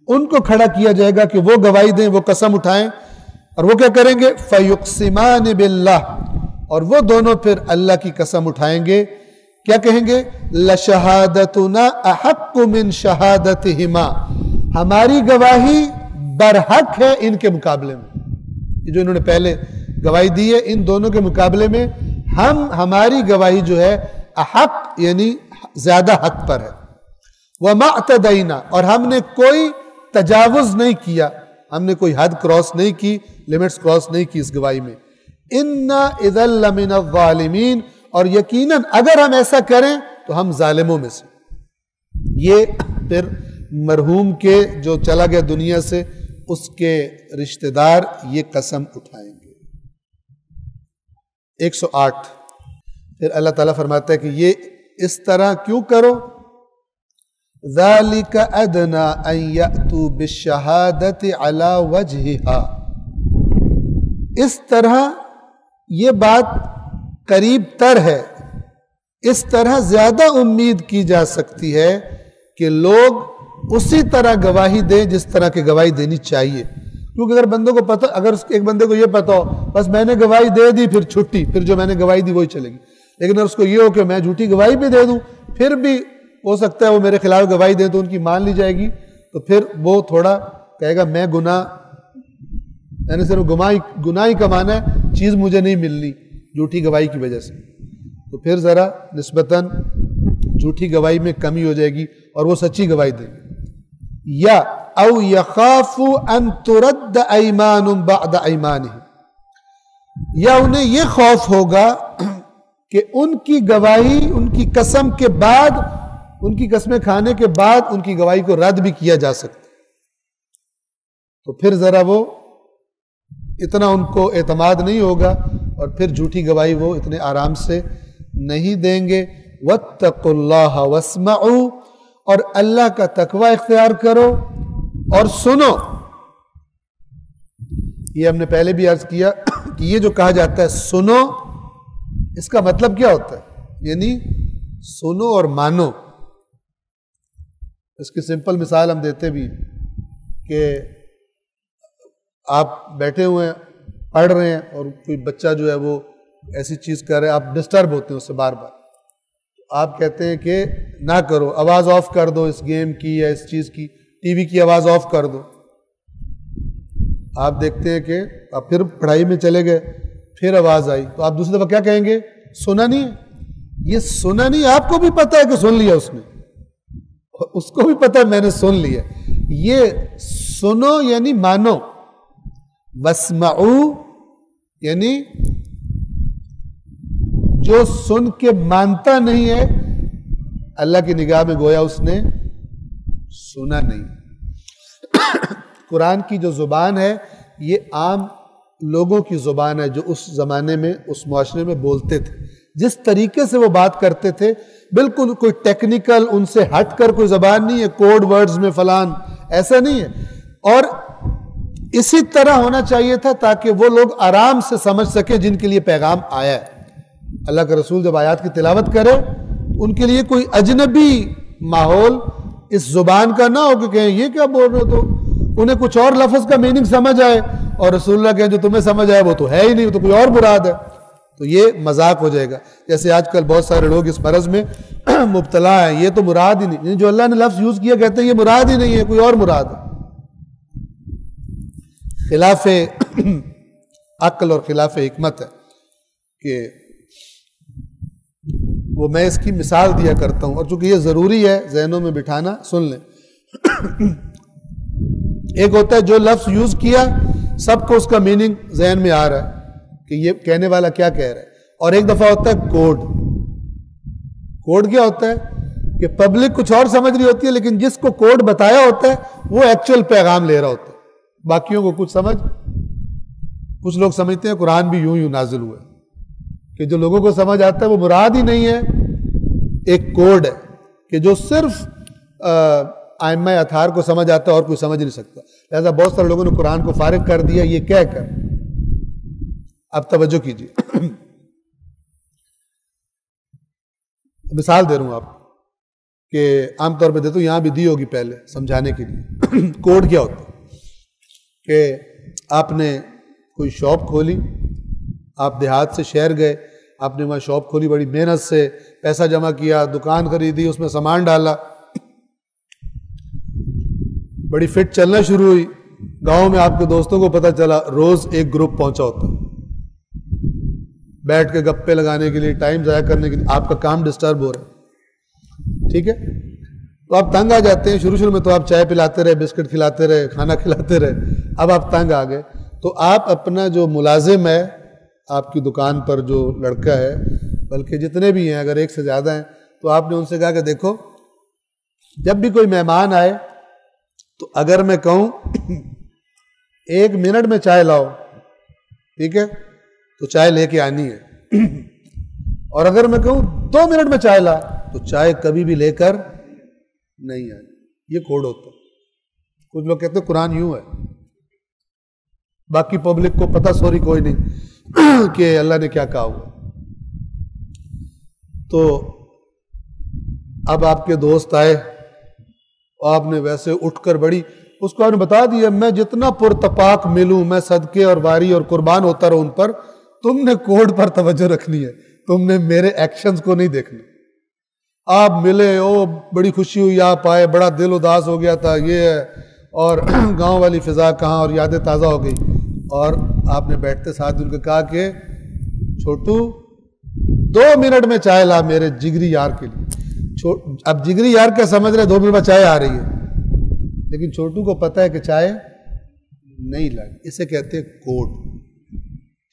[SPEAKER 1] ان کو کھڑا کیا جائے گا کہ وہ گواہی دیں، وہ قسم اٹھائیں، اور وہ کیا کریں گے؟ فَيُقْسِمَانِ بِاللَّهِ، اور وہ دونوں پھر اللہ کی قسم اٹھائیں گے، کیا کہیں گے؟ لَشَهَادَتُنَا أَحَقُّ مِنْ شَهَادَتِهِمَا، ہماری گواہی برحق ہے ان کے مقابلے میں، یہ جو انہوں نے پہلے گواہی دی ہے ان دونوں کے مقابلے میں ہماری گواہی جو ہے احق یعنی زیادہ حق پر ہے۔ وَمَا اعْتَدَيْنَا، اور ہم نے کوئی تجاوز نہیں کیا، ہم نے کوئی حد کراس نہیں کی، لیمٹس کراس نہیں کی اس گواہی میں۔ إِنَّا إِذًا لَمِنَ الظَّالِمِينَ، اور یقیناً اگر ہم ایسا کریں تو ہم ظالموں میں سے۔ یہ پھر مرحوم کے جو چلا گیا دنیا سے اس کے رشتہ دار یہ قسم اٹھائیں گے۔ 108 پھر اللہ تعالیٰ فرماتا ہے کہ یہ اس طرح کیوں کرو؟ ذَلِكَ أَدْنَىٰ أَن يَأْتُوا بِالشَّهَادَةِ عَلَىٰ وَجْهِهَا، اس طرح یہ بات قریب تر ہے، اس طرح زیادہ امید کی جا سکتی ہے کہ لوگ اسی طرح گواہی دیں جس طرح کی گواہی دینی چاہیے، کیونکہ اگر بندوں کو پتہ، اگر ایک بندے کو یہ پتا ہو بس میں نے گواہی دے دی پھر چھٹی، پھر جو میں نے گواہی دی وہی چلے گی، لیکن اگر اس کو یہ ہو کہ میں جھوٹی گواہی بھی دے دوں پھر بھی ہو سکتا ہے وہ میرے خلاف گواہی دیں تو ان کی مان لی جائے گی، تو پھر وہ تھوڑا کہے گا میں گناہ میں نے صرف گناہ ہی کمانا ہے، چیز مجھے نہیں ملنی جھوٹی گواہی کی وجہ سے، تو پھر ذرا نسبتاً جھوٹی گواہی میں کمی ہو جائے گی اور وہ سچی گواہی دیں گے۔ یا او یخاف ان ترد ایمان بعد ایمانہم، یا انہیں یہ خوف ہوگا کہ ان کی گواہی، ان کی قسم کے بعد، ان کی قسمیں کھانے کے بعد ان کی گواہی کو رد بھی کیا جا سکتا، تو پھر ذرا وہ اتنا ان کو اعتماد نہیں ہوگا اور پھر جھوٹی گواہی وہ اتنے آرام سے نہیں دیں گے۔ واتقوا اللہ واسمعوا، اور اللہ کا تقوی اختیار کرو اور سنو۔ یہ ہم نے پہلے بھی عرض کیا کہ یہ جو کہا جاتا ہے سنو، اس کا مطلب کیا ہوتا ہے؟ یعنی سنو اور مانو۔ اس کی سمپل مثال ہم دیتے بھی کہ آپ بیٹھے ہوئے ہیں، پڑھ رہے ہیں، اور کوئی بچہ جو ہے وہ ایسی چیز کر رہے ہیں، آپ ڈسٹرب ہوتے ہیں اس سے بار بار، آپ کہتے ہیں کہ نہ کرو، آواز آف کر دو اس گیم کی یا اس چیز کی، ٹی وی کی آواز آف کر دو۔ آپ دیکھتے ہیں کہ آپ پھر پڑھائی میں چلے گئے، پھر آواز آئی، تو آپ دوسری دفعہ کیا کہیں گے؟ سنا نہیں ہے؟ یہ سنا نہیں، آپ کو بھی پتا ہے کہ سن لیا اس نے، اس کو بھی پتا ہے میں نے سن لیا۔ یہ سنو یعنی مانو، واسمعوا یعنی جو سن کے مانتا نہیں ہے، اللہ کی نگاہ میں گویا اس نے سنا نہیں۔ قرآن کی جو زبان ہے یہ عام لوگوں کی زبان ہے جو اس زمانے میں اس معاشرے میں بولتے تھے، جس طریقے سے وہ بات کرتے تھے بالکل کوئی ٹیکنیکل ان سے ہٹ کر کوئی زبان نہیں ہے، کوڈ ورڈز میں فلان، ایسا نہیں ہے، اور اسی طرح ہونا چاہیے تھا تاکہ وہ لوگ آرام سے سمجھ سکیں جن کے لیے پیغام آیا ہے۔ اللہ کا رسول جب آیات کی تلاوت کرے ان کے لیے کوئی اجنبی ماحول اس زبان کا نہ ہو کہ کہیں یہ کیا بول رہے ہو، تو انہیں کچھ اور لفظ کا میننگ سمجھ آئے اور رسول اللہ کہیں جو تمہیں سمجھ آئے وہ تو ہے ہی نہیں، وہ تو کوئی اور مراد ہے، تو یہ مذاق ہو جائے گا۔ جیسے آج کل بہت سارے لوگ اس مرض میں مبتلا ہیں، یہ تو مراد ہی نہیں، جو اللہ نے لفظ یوز کیا کہتے ہیں یہ مراد ہی نہیں ہے، کوئی اور مراد ہے۔ خلاف عقل اور خلاف حکمت ہے کہ وہ میں اس کی مثال دیا کرتا ہوں، اور چونکہ یہ ضروری ہے ذہنوں میں بٹھانا، سن لیں۔ ایک ہوتا ہے جو لفظ یوز کیا سب کو اس کا میننگ ذہن میں آ رہا ہے کہ یہ کہنے والا کیا کہہ رہا ہے، اور ایک دفعہ ہوتا ہے کوڈ۔ کوڈ کیا ہوتا ہے کہ پبلک کچھ اور سمجھ رہی ہوتی ہے لیکن جس کو کوڈ بتایا ہوتا ہے وہ ایکچوئل پیغام لے رہا ہوتا ہے، باقیوں کو کچھ سمجھ۔ کچھ لوگ سمجھتے ہیں قرآن بھی یوں نازل ہوا ہے کہ جو لوگوں کو سمجھ آتا ہے وہ مراد ہی نہیں ہے، ایک کوڈ ہے کہ جو صرف ائمہ اطہار کو سمجھ آتا ہے اور کوئی سمجھ نہیں سکتا، لہذا بہت سارے لوگوں نے قرآن کو فارغ کر دیا یہ کہہ کر۔ اب توجہ کیجیے، مثال دے رہا ہوں آپ کہ عام طور پہ دیتا ہوں، یہاں بھی دی ہوگی پہلے سمجھانے کے لیے۔ کوڈ کیا ہوتا ہے کہ آپ نے کوئی شاپ کھولی، آپ دیہات سے شہر گئے، آپ نے وہاں شاپ کھولی، بڑی محنت سے پیسہ جمع کیا، دکان خریدی، اس میں سامان ڈالا، بڑی فٹ چلنا شروع ہوئی۔ گاؤں میں آپ کے دوستوں کو پتہ چلا روز ایک گروپ پہنچا ہوتا ہے، بیٹھ کے گپے لگانے کے لیے، ٹائم ضائع کرنے کے لیے، آپ کا کام ڈسٹرب ہو رہا ہے، ٹھیک ہے؟ تو آپ تنگ آ جاتے ہیں۔ شروع میں تو آپ چائے پلاتے رہے، بسکٹ کھلاتے رہے، کھانا کھلاتے رہے، اب آپ تنگ آ گئے، تو آپ اپنا جو ملازم ہے آپ کی دکان پر، جو لڑکا ہے، بلکہ جتنے بھی ہیں اگر ایک سے زیادہ ہیں، تو آپ نے ان سے کہا کہ دیکھو جب بھی کوئی مہمان آئے تو اگر میں کہوں 1 منٹ میں چائے لاؤ، ٹھیک ہے، تو چائے لے کے آنی ہے، اور اگر میں کہوں 2 منٹ میں چائے لا تو چائے کبھی بھی لے کر نہیں آنی۔ یہ کوڈ ہوتا ہے۔ کچھ لوگ کہتے ہیں قرآن یوں ہے، باقی پبلک کو پتہ سوری کوئی نہیں کہ اللہ نے کیا کہا ہوا۔ تو اب آپ کے دوست آئے، آپ نے ویسے اٹھ کر بڑی، اس کو آپ نے بتا دیا میں جتنا پرتپاک ملوں میں صدقے اور واری اور قربان ہوتا رہوں ان پر، تم نے کوڈ پر توجہ رکھنی ہے، تم نے میرے ایکشنز کو نہیں دیکھنا۔ آپ ملے، او بڑی خوشی ہوئی، آپ آئے، بڑا دل اداس ہو گیا تھا، یہ ہے، اور گاؤں والی فضا کہاں اور یادیں تازہ ہو گئی۔ اور آپ نے بیٹھتے ساتھ ان کو کہا کہ چھوٹو 2 منٹ میں چائے لا میرے جگری یار کے لیے. اب جگری یار کیا سمجھ رہے 2 منٹ میں چائے آ رہی ہے، لیکن چھوٹو کو پتہ ہے کہ چائے نہیں لانی. اسے کہتے ہیں کوڈ.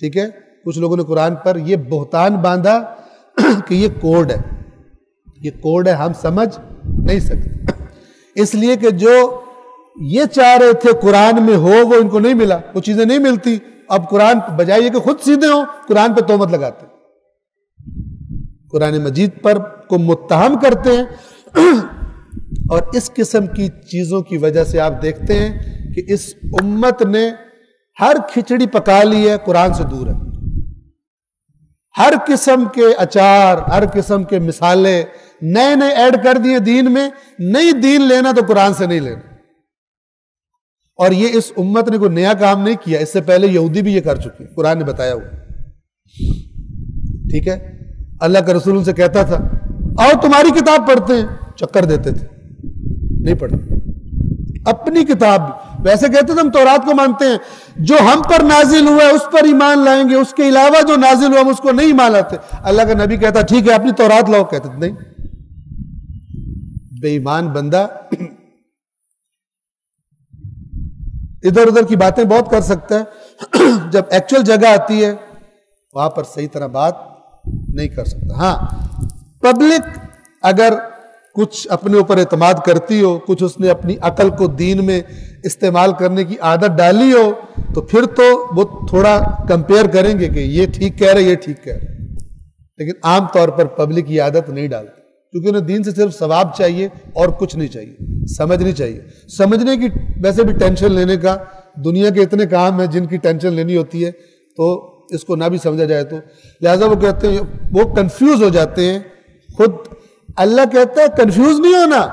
[SPEAKER 1] ٹھیک ہے، کچھ لوگوں نے قرآن پر یہ بہتان باندھا کہ یہ کوڈ ہے، یہ کوڈ ہے، ہم سمجھ نہیں سکتے، اس لیے کہ جو یہ چاہ رہے تھے قرآن میں ہو وہ ان کو نہیں ملا، وہ چیزیں نہیں ملتی. اب قرآن بجائے یہ کہ خود سیدھے ہوں، قرآن پہ تہمت لگاتے، قرآن مجید پر کو متہم کرتے ہیں. اور اس قسم کی چیزوں کی وجہ سے آپ دیکھتے ہیں کہ اس امت نے ہر کھچڑی پکا لی ہے، قرآن سے دور ہے. ہر قسم کے اچار، ہر قسم کے مثالیں نئے نئے ایڈ کر دیے دین میں. نئی دین لینا تو قرآن سے نہیں لینا. اور یہ اس امت نے کوئی نیا کام نہیں کیا، اس سے پہلے یہودی بھی یہ کر چکے، قرآن نے بتایا ہوا. ٹھیک ہے، اللہ کا رسول ان سے کہتا تھا آؤ تمہاری کتاب پڑھتے ہیں، چکر دیتے تھے، نہیں پڑھتے. اپنی کتاب ویسے کہتے تھے ہم تورات کو مانتے ہیں، جو ہم پر نازل ہوا ہے اس پر ایمان لائیں گے، اس کے علاوہ جو نازل ہوا ہم اس کو نہیں ایمان لاتے. اللہ کا نبی کہتا ٹھیک ہے اپنی تورات لاؤ، کہتے تھے نہیں. بے ایمان بندہ ادھر ادھر کی باتیں بہت کر سکتا ہے، جب ایکچوئل جگہ آتی ہے وہاں پر صحیح طرح بات نہیں کر سکتا. ہاں پبلک اگر کچھ اپنے اوپر اعتماد کرتی ہو، کچھ اس نے اپنی عقل کو دین میں استعمال کرنے کی عادت ڈالی ہو، تو پھر تو وہ تھوڑا کمپیئر کریں گے کہ یہ ٹھیک کہہ رہے یہ ٹھیک کہہ رہے. لیکن عام طور پر پبلک یہ عادت نہیں ڈالتی، کیونکہ انہیں دین سے صرف ثواب چاہیے اور کچھ نہیں چاہیے، سمجھنی چاہیے. سمجھنے کی ویسے بھی ٹینشن لینے کا، دنیا کے اتنے کام ہیں جن کی ٹینشن لینی ہوتی ہے، تو اس کو نہ بھی سمجھا جائے تو لہٰذا وہ کہتے ہیں وہ کنفیوز ہو جاتے ہیں. خود اللہ کہتا ہے کنفیوز نہیں ہونا،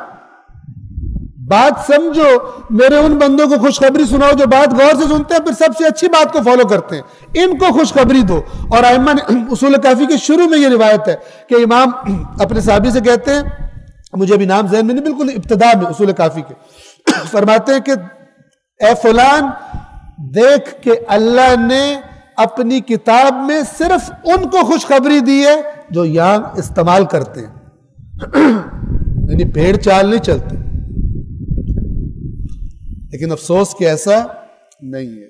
[SPEAKER 1] بات سمجھو. میرے ان بندوں کو خوشخبری سناؤ جو بات غور سے سنتے ہیں پھر سب سے اچھی بات کو فالو کرتے ہیں، ان کو خوشخبری دو. اور ائمہ نے اصول کافی کے شروع میں یہ روایت ہے کہ امام اپنے صحابی سے کہتے ہیں، مجھے ابھی نام ذہن میں نہیں، بالکل ابتدا میں اصول کافی کے فرماتے ہیں کہ اے فلان دیکھ کہ اللہ نے اپنی کتاب میں صرف ان کو خوشخبری دی ہے جو یہاں استعمال کرتے ہیں، یعنی بھیڑ چال نہیں چلتے. لیکن افسوس کہ ایسا نہیں ہے،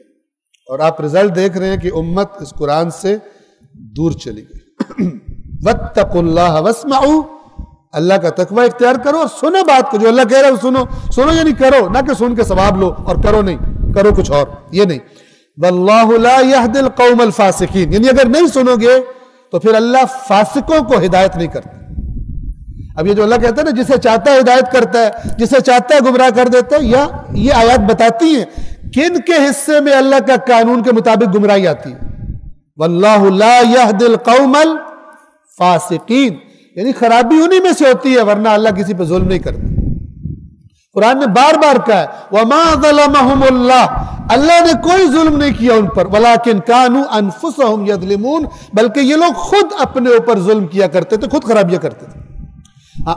[SPEAKER 1] اور آپ رزلٹ دیکھ رہے ہیں کہ امت اس قرآن سے دور چلی گئی. واتقوا اللہ واسمعوا، اللہ کا تقوی اختیار کرو اور سنو بات کو، جو اللہ کہہ رہا ہے وہ سنو. سنو یعنی کرو، نہ کہ سن کے ثواب لو اور کرو نہیں، کرو کچھ اور، یہ نہیں. واللہ لا یہدی القوم الفاسقین، یعنی اگر نہیں سنو گے تو پھر اللہ فاسقوں کو ہدایت نہیں کرتا. اب یہ جو اللہ کہتا ہے نا جسے چاہتا ہے ہدایت کرتا ہے، جسے چاہتا ہے گمراہ کر دیتا ہے، یا یہ آیات بتاتی ہیں کن کے حصے میں اللہ کا قانون کے مطابق گمراہی آتی ہے. واللہ لا یہدی القوم الفاسقین، یعنی خرابی انہی میں سے ہوتی ہے، ورنہ اللہ کسی پہ ظلم نہیں کرتا. قرآن نے بار بار کہا ہے وما ظلمہم اللہ، اللہ نے کوئی ظلم نہیں کیا ان پر، ولیکن کانوا انفسہم یظلمون، بلکہ یہ لوگ خود اپنے اوپر ظلم کیا کرتے تھے، خود خرابیاں کرتے تھے.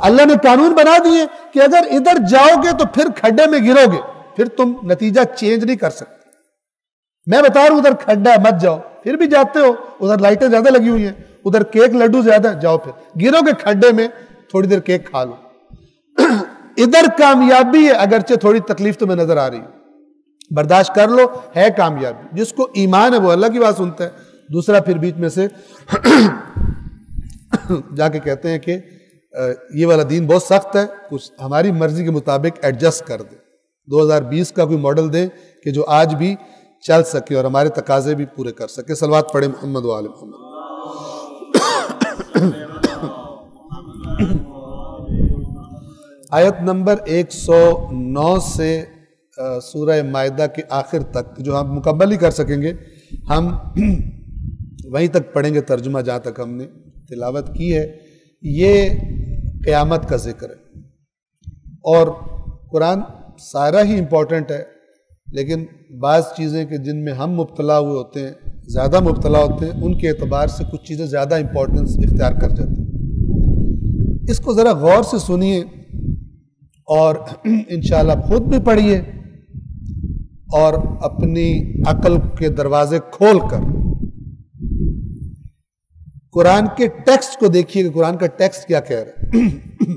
[SPEAKER 1] اللہ نے قانون بنا دیے کہ اگر ادھر جاؤ گے تو پھر کھڈے میں گرو گے، پھر تم نتیجہ چینج نہیں کر سکتے. میں بتا رہا ہوں ادھر کھڈا ہے مت جاؤ، پھر بھی جاتے ہو، ادھر لائٹیں زیادہ لگی ہوئی ہیں، ادھر کیک لڈو زیادہ ہے، جاؤ پھر گرو گے کھڈے میں، تھوڑی دیر کیک کھا لو. ادھر کامیابی ہے، اگرچہ تھوڑی تکلیف تمہیں نظر آ رہی ہے، برداشت کر لو، ہے کامیابی. جس کو ایمان ہے وہ اللہ کی بات سنتا ہے. دوسرا پھر بیچ میں سے جا کے کہتے ہیں کہ یہ والا دین بہت سخت ہے، کچھ ہماری مرضی کے مطابق ایڈجسٹ کر دیں، 2020 کا کوئی ماڈل دیں کہ جو آج بھی چل سکے اور ہمارے تقاضے بھی پورے کر سکے. صلوات پڑھیں محمد و آل محمد. آیت نمبر 109 سے سورہ مائدہ کے آخر تک جو ہم مکمل ہی کر سکیں گے، ہم وہیں تک پڑھیں گے ترجمہ جہاں تک ہم نے تلاوت کی ہے. یہ قیامت کا ذکر ہے، اور قرآن سارا ہی امپورٹنٹ ہے، لیکن بعض چیزیں کہ جن میں ہم مبتلا ہوئے ہوتے ہیں، زیادہ مبتلا ہوتے ہیں، ان کے اعتبار سے کچھ چیزیں زیادہ امپورٹنس اختیار کر جاتی ہیں. اس کو ذرا غور سے سنیے اور انشاءاللہ خود بھی پڑھیے اور اپنی عقل کے دروازے کھول کر قرآن کے ٹیکسٹ کو دیکھیے کہ قرآن کا ٹیکسٹ کیا کہہ رہا ہے۔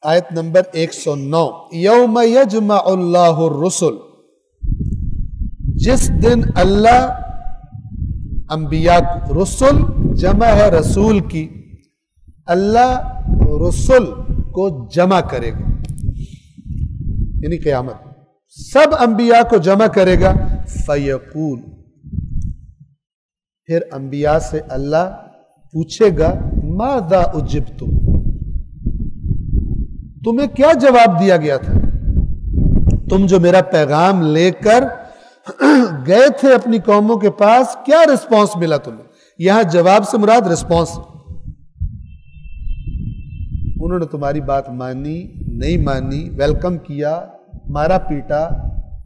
[SPEAKER 1] آیت نمبر 109، یوم یجمع اللہ الرسل، جس دن اللہ انبیاء، رسل جمع ہے رسول کی، اللہ رسل کو جمع کرے گا، یعنی قیامت سب انبیاء کو جمع کرے گا۔ فیقول، پھر انبیاء سے اللہ پوچھے گا ماذا اجبتم، تمہیں کیا جواب دیا گیا تھا؟ تم جو میرا پیغام لے کر گئے تھے اپنی قوموں کے پاس، کیا رسپانس ملا تمہیں؟ یہاں جواب سے مراد رسپانس، انہوں نے تمہاری بات مانی نہیں مانی، ویلکم کیا، مارا پیٹا،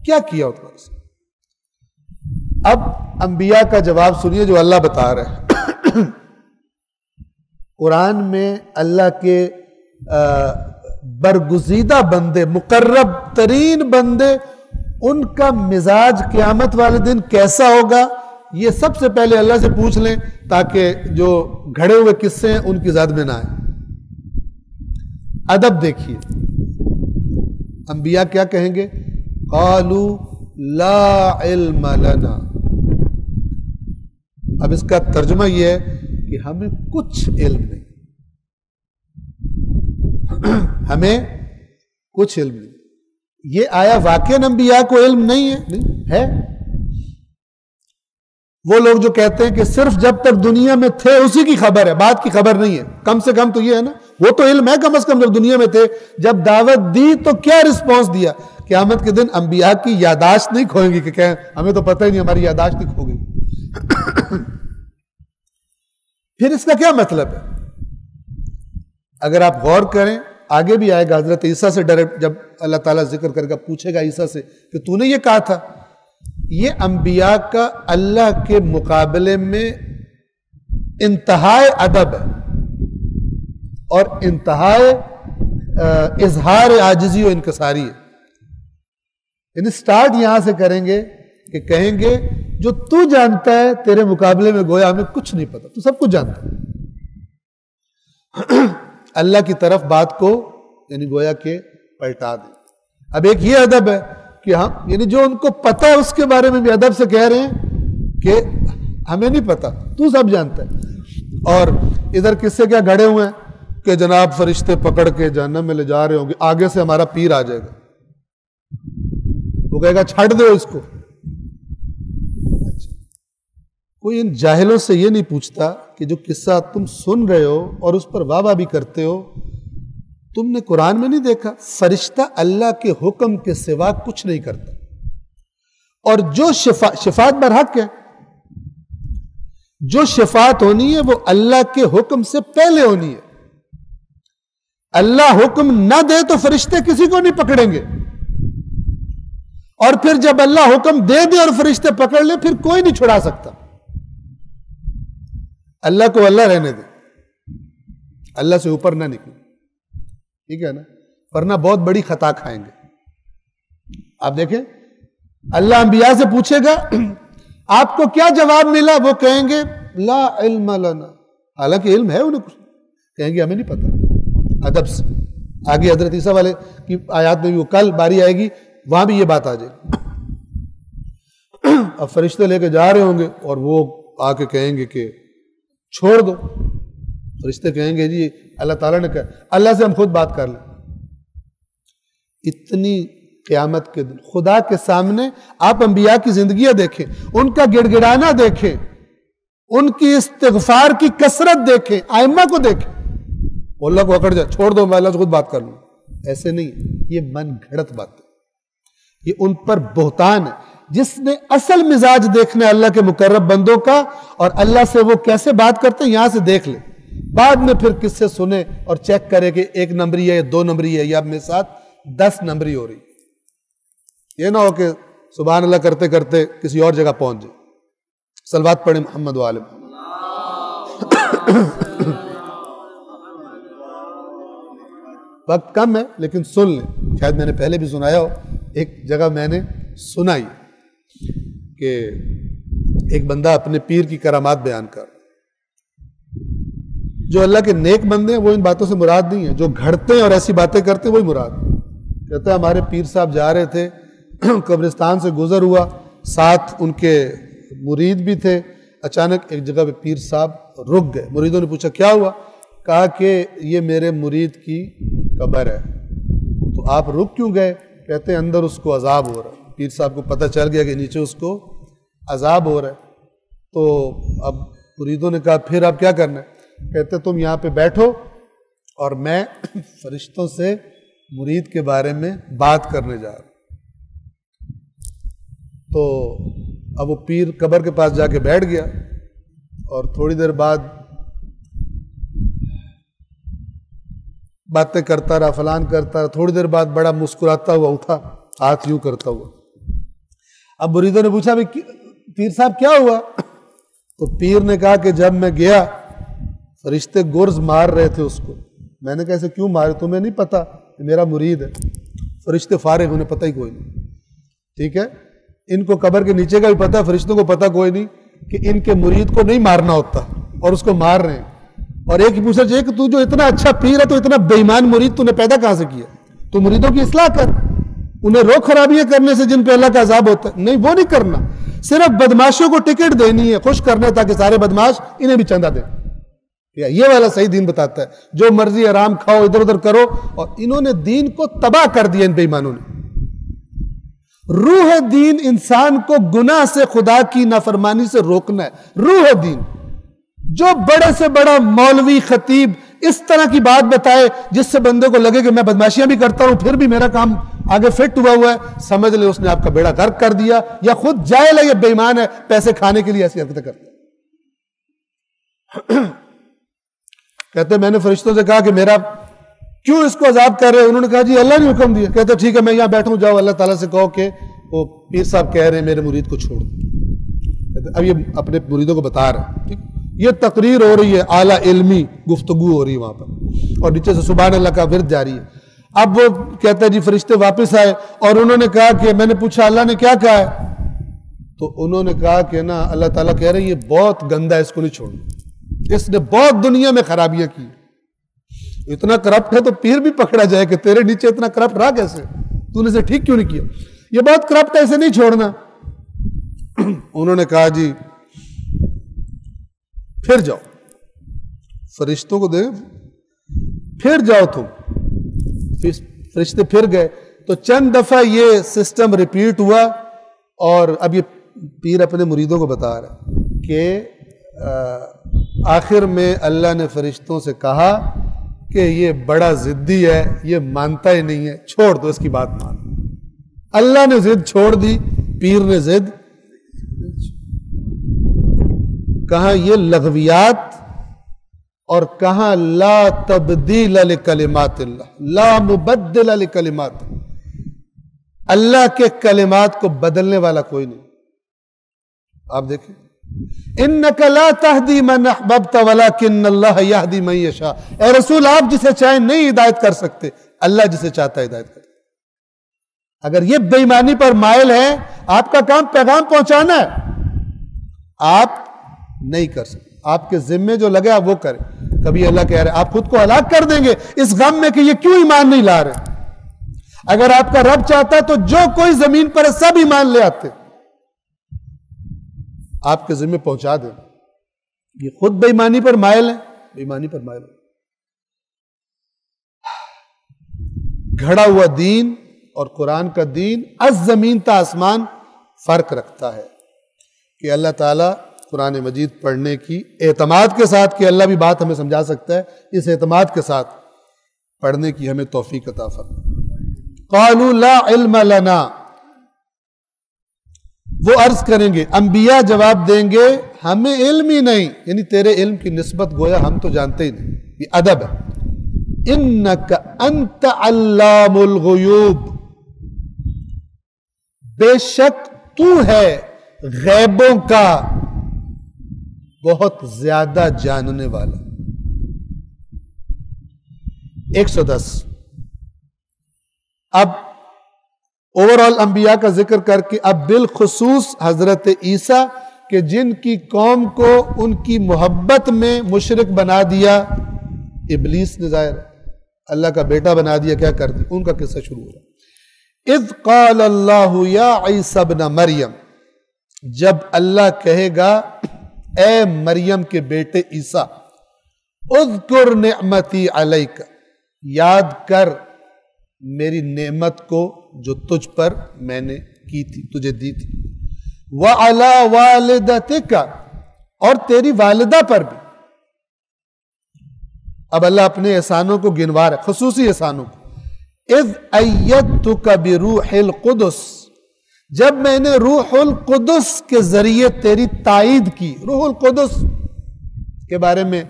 [SPEAKER 1] کیا کیا تمہارے سے؟ اب انبیاء کا جواب سنیے جو اللہ بتا رہے ہیں۔ قرآن میں اللہ کے برگزیدہ بندے، مقرب ترین بندے، ان کا مزاج قیامت والے دن کیسا ہوگا یہ سب سے پہلے اللہ سے پوچھ لیں، تاکہ جو گھڑے ہوئے قصے ہیں ان کی زد میں نہ آئیں۔ ادب دیکھیے، انبیاء کیا کہیں گے؟ قالوا لا علم لنا، اب اس کا ترجمہ یہ ہے کہ ہمیں کچھ علم نہیں، ہمیں کچھ علم نہیں۔ یہ آیا واقعاً انبیاء کو علم نہیں ہے؟ نہیں ہے۔ وہ لوگ جو کہتے ہیں کہ صرف جب تک دنیا میں تھے اسی کی خبر ہے، بعد کی خبر نہیں ہے، کم سے کم تو یہ ہے نا، وہ تو علم ہے کم از کم جب دنیا میں تھے، جب دعوت دی تو کیا رسپانس دیا؟ قیامت کے دن انبیاء کی یاداشت نہیں کھوئیں گی کہ کہیں ہمیں تو پتہ ہی نہیں، ہماری یاداشت نہیں کھو گئی۔ پھر اس کا کیا مطلب ہے؟ اگر آپ غور کریں، آگے بھی آئے گا، حضرت عیسیٰ سے ڈائریکٹ جب اللہ تعالیٰ ذکر کرے گا، پوچھے گا عیسیٰ سے کہ تو نے یہ کہا تھا۔ یہ انبیاء کا اللہ کے مقابلے میں انتہائی ادب ہے اور انتہائی اظہار عاجزی و انکساری ہے۔ یعنی سٹارٹ یہاں سے کریں گے کہ کہیں گے جو تو جانتا ہے تیرے مقابلے میں گویا ہمیں کچھ نہیں پتا، تو سب کچھ جانتا ہے۔ اللہ کی طرف بات کو یعنی گویا کہ پلٹا دیں۔ اب ایک یہ ادب ہے کہ ہم یعنی جو ان کو پتا ہے اس کے بارے میں بھی ادب سے کہہ رہے ہیں کہ ہمیں نہیں پتا، تو سب جانتا ہے۔ اور ادھر کس سے کیا گھڑے ہوئے ہیں کہ جناب فرشتے پکڑ کے جہنم میں لے جا رہے ہوں گے، آگے سے ہمارا پیر آ جائے گا، وہ کہے گا چھڑ دو اس کو۔ کوئی ان جاہلوں سے یہ نہیں پوچھتا کہ جو قصہ تم سن رہے ہو اور اس پر واہ واہ بھی کرتے ہو، تم نے قرآن میں نہیں دیکھا فرشتہ اللہ کے حکم کے سوا کچھ نہیں کرتا، اور جو شفاعت برحق ہے، جو شفاعت ہونی ہے وہ اللہ کے حکم سے پہلے ہونی ہے۔ اللہ حکم نہ دے تو فرشتے کسی کو نہیں پکڑیں گے، اور پھر جب اللہ حکم دے دے اور فرشتے پکڑ لے پھر کوئی نہیں چھڑا سکتا۔ اللہ کو اللہ رہنے دے، اللہ سے اوپر نہ نکلے، ٹھیک ہے نا، ورنہ بہت بڑی خطا کھائیں گے۔ آپ دیکھیں اللہ انبیاء سے پوچھے گا آپ کو کیا جواب ملا؟ وہ کہیں گے لا علم لنا، حالانکہ علم ہے انہیں کچھ، کہیں گے ہمیں نہیں پتا۔ ادب سے آگے حضرت عیسیٰ والے کی آیات میں بھی وہ کل باری آئے گی، وہاں بھی یہ بات آ جائے گی۔ اب فرشتے لے کے جا رہے ہوں گے اور وہ آ کے کہیں گے کہ چھوڑ دو، فرشتے کہیں گے جی اللہ تعالیٰ نے کہا، اللہ سے ہم خود بات کر لیں۔ اتنی قیامت کے دن خدا کے سامنے آپ انبیاء کی زندگیاں دیکھیں، ان کا گڑ گڑانا دیکھیں، ان کی استغفار کی کثرت دیکھیں، ائمہ کو دیکھیں، وہ اللہ کو اکڑ جائے چھوڑ دو میں اللہ سے خود بات کر لوں، ایسے نہیں، یہ من گھڑت بات ہے، یہ ان پر بہتان ہے۔ جس نے اصل مزاج دیکھنا ہے اللہ کے مقرب بندوں کا اور اللہ سے وہ کیسے بات کرتے ہیں، یہاں سے دیکھ لے، بعد میں پھر کس سے سنے اور چیک کرے کہ 1 نمبری ہے یا 2 نمبری ہے یا میرے ساتھ 10 نمبری ہو رہی۔ یہ نہ ہو کہ سبحان اللہ کرتے کرتے کسی اور جگہ پہنچ جائے۔ صلوات پڑھیں محمد و آل محمد۔ وقت کم ہے لیکن سن لیں، شاید میں نے پہلے بھی سنایا ہو، ایک جگہ میں نے سنائی کہ ایک بندہ اپنے پیر کی کرامات بیان کر، جو اللہ کے نیک بندے ہیں وہ ان باتوں سے مراد نہیں ہیں، جو گھڑتے ہیں اور ایسی باتیں کرتے ہیں وہی مراد۔ کہتا ہے ہمارے پیر صاحب جا رہے تھے، قبرستان سے گزر ہوا، ساتھ ان کے مرید بھی تھے، اچانک ایک جگہ پہ پیر صاحب رک گئے۔ مریدوں نے پوچھا کیا ہوا؟ کہا کہ یہ میرے مرید کی قبر ہے۔ تو آپ رک کیوں گئے؟ کہتے ہیں اندر اس کو عذاب ہو رہا ہے۔ پیر صاحب کو پتہ چل گیا کہ نیچے اس کو عذاب ہو رہا ہے، تو اب مریدوں نے کہا پھر اب کیا کرنا ہے؟ کہتے تم یہاں پہ بیٹھو اور میں فرشتوں سے مرید کے بارے میں بات کرنے جا رہا ہوں۔ تو اب وہ پیر قبر کے پاس جا کے بیٹھ گیا، اور تھوڑی دیر بعد باتیں کرتا رہا، فلان کرتا رہا، تھوڑی دیر بعد بڑا مسکراتا ہوا اٹھا، ہاتھ یوں کرتا ہوا۔ اب مریدوں نے پوچھا بھائی پیر صاحب کیا ہوا؟ تو پیر نے کہا کہ جب میں گیا فرشتے گرز مار رہے تھے اس کو۔ میں نے کہا ایسے کیوں مارے؟ تمہیں نہیں پتا کہ میرا مرید ہے؟ فرشتے فارغ، انہیں پتہ ہی کوئی نہیں، ٹھیک ہے؟ ان کو قبر کے نیچے کا بھی پتا، فرشتوں کو پتا کوئی نہیں کہ ان کے مرید کو نہیں مارنا ہوتا، اور اس کو مار رہے ہیں۔ اور ایک ہی پوچھا جائے کہ تو جو اتنا اچھا پیر ہے تو اتنا بے ایمان مرید تو نے پیدا کہاں سے کیا؟ تو مریدوں کی اصلاح کر، انہیں روک خرابیاں کرنے سے جن پہ اللہ کا عذاب ہوتا ہے نہیں، وہ نہیں کرنا، صرف بدماشوں کو ٹکٹ دینی ہے، خوش کرنا تاکہ سارے بدماش انہیں بھی چندہ دیں۔ یہ والا صحیح دین بتاتا ہے، جو مرضی آرام کھاؤ ادھر ادھر کرو، اور انہوں نے دین کو تباہ کر دیا ان بے ایمانوں نے۔ روح دین انسان کو گناہ سے، خدا کی نافرمانی سے روکنا ہے، روح دین۔ جو بڑے سے بڑا مولوی خطیب اس طرح کی بات بتائے جس سے بندے کو لگے کہ میں بدماشیاں بھی کرتا ہوں پھر بھی میرا کام آگے فٹ ہوا ہے، سمجھ لے اس نے آپ کا بیڑا غرق کر دیا، یا خود جاہل ہے، یہ بے ایمان ہے، پیسے کھانے کے لیے ایسی حرکتیں کرتا ہے۔ کہتے میں نے فرشتوں سے کہا کہ میرا کیوں اس کو عذاب کر رہے ہیں؟ انہوں نے کہا جی اللہ نے حکم دیا۔ کہتے ٹھیک ہے میں یہاں بیٹھوں، جاؤ اللہ تعالیٰ سے کہو کہ وہ پیر صاحب کہہ رہے ہیں میرے مرید کو چھوڑ دو۔ اب یہ اپنے مریدوں کو بتا رہے ہیں، یہ تقریر ہو رہی ہے، اعلیٰ علمی گفتگو ہو رہی ہے وہاں پر، اور نیچے سے سبحان اللہ کا ورد جاری ہے۔ اب وہ کہتا ہے جی فرشتے واپس آئے اور انہوں نے کہا کہ میں نے پوچھا اللہ نے کیا کہا ہے؟ تو انہوں نے کہا کہ نا اللہ تعالیٰ کہہ رہے ہیں یہ بہت گندا ہے، اس کو نہیں چھوڑنا، اس نے بہت دنیا میں خرابیاں کی، اتنا کرپٹ ہے تو پیر بھی پکڑا جائے کہ تیرے نیچے اتنا کرپٹ رہا کیسے، تو نے اسے ٹھیک کیوں نہیں کیا، یہ بہت کرپٹ ہے، اسے نہیں چھوڑنا۔ انہوں نے کہا جی پھر جاؤ، فرشتوں کو دے پھر جاؤ تم۔ فرشتے پھر گئے تو چند دفعہ یہ سسٹم ریپیٹ ہوا، اور اب یہ پیر اپنے مریدوں کو بتا رہا ہے کہ آخر میں اللہ نے فرشتوں سے کہا کہ یہ بڑا ضدی ہے، یہ مانتا ہی نہیں ہے، چھوڑ دو اس کی بات مان۔ اللہ نے ضد چھوڑ دی، پیر نے ضد۔ کہاں یہ لغویات اور کہاں لا تبدیل لکلمات اللہ، لا مبدل لکلمات، اللہ کے کلمات کو بدلنے والا کوئی نہیں۔ آپ دیکھیں انک لا تہدی من احببت ولکن اللہ یہدی من یشاء، اے رسول آپ جسے چاہیں نہیں ہدایت کر سکتے، اللہ جسے چاہتا ہے ہدایت کرتا ہے۔ اگر یہ بے ایمانی پر مائل ہے، آپ کا کام پیغام پہنچانا ہے، آپ نہیں کر سکتے، آپ کے ذمے جو لگے آپ وہ کریں۔ کبھی اللہ کہہ رہے آپ خود کو ہلاک کر دیں گے اس غم میں کہ یہ کیوں ایمان نہیں لا رہے۔ اگر آپ کا رب چاہتا ہے تو جو کوئی زمین پر ہے سب ایمان لے آتے، آپ کے ذمے پہنچا دیں۔ یہ خود بے ایمانی پر مائل ہے، بے ایمانی پر مائل ہے۔ گھڑا ہوا دین اور قرآن کا دین از زمین تا آسمان فرق رکھتا ہے، کہ اللہ تعالیٰ قرآن مجید پڑھنے کی اعتماد کے ساتھ کہ اللہ بھی بات ہمیں سمجھا سکتا ہے، اس اعتماد کے ساتھ پڑھنے کی ہمیں توفیق عطا فرمائے۔ قالوا لا علم لنا، وہ عرض کریں گے، انبیاء جواب دیں گے ہمیں علم ہی نہیں، یعنی تیرے علم کی نسبت گویا ہم تو جانتے ہی نہیں، یہ ادب ہے۔ انک انت علام الغیوب، بے شک تو ہے غیبوں کا بہت زیادہ جاننے والا۔ 110۔ اب اوورآل انبیاء کا ذکر کر کے اب بالخصوص حضرت عیسیٰ کہ جن کی قوم کو ان کی محبت میں مشرک بنا دیا ابلیس نے، ظاہر اللہ کا بیٹا بنا دیا، کیا کر دی، ان کا قصہ شروع ہو رہا۔ اذ قال اللہ یا عیسی ابن مریم، جب اللہ کہے گا اے مریم کے بیٹے عیسیٰ، اذکر نعمتی علیک، یاد کر میری نعمت کو جو تجھ پر میں نے کی تھی، تجھے دی تھی، وعلی والدتک، اور تیری والدہ پر بھی۔ اب اللہ اپنے احسانوں کو گنوا رہا ہے، خصوصی احسانوں کو۔ اذ ایدتک بروح القدس، جب میں نے روح القدس کے ذریعے تیری تائید کی۔ روح القدس کے بارے میں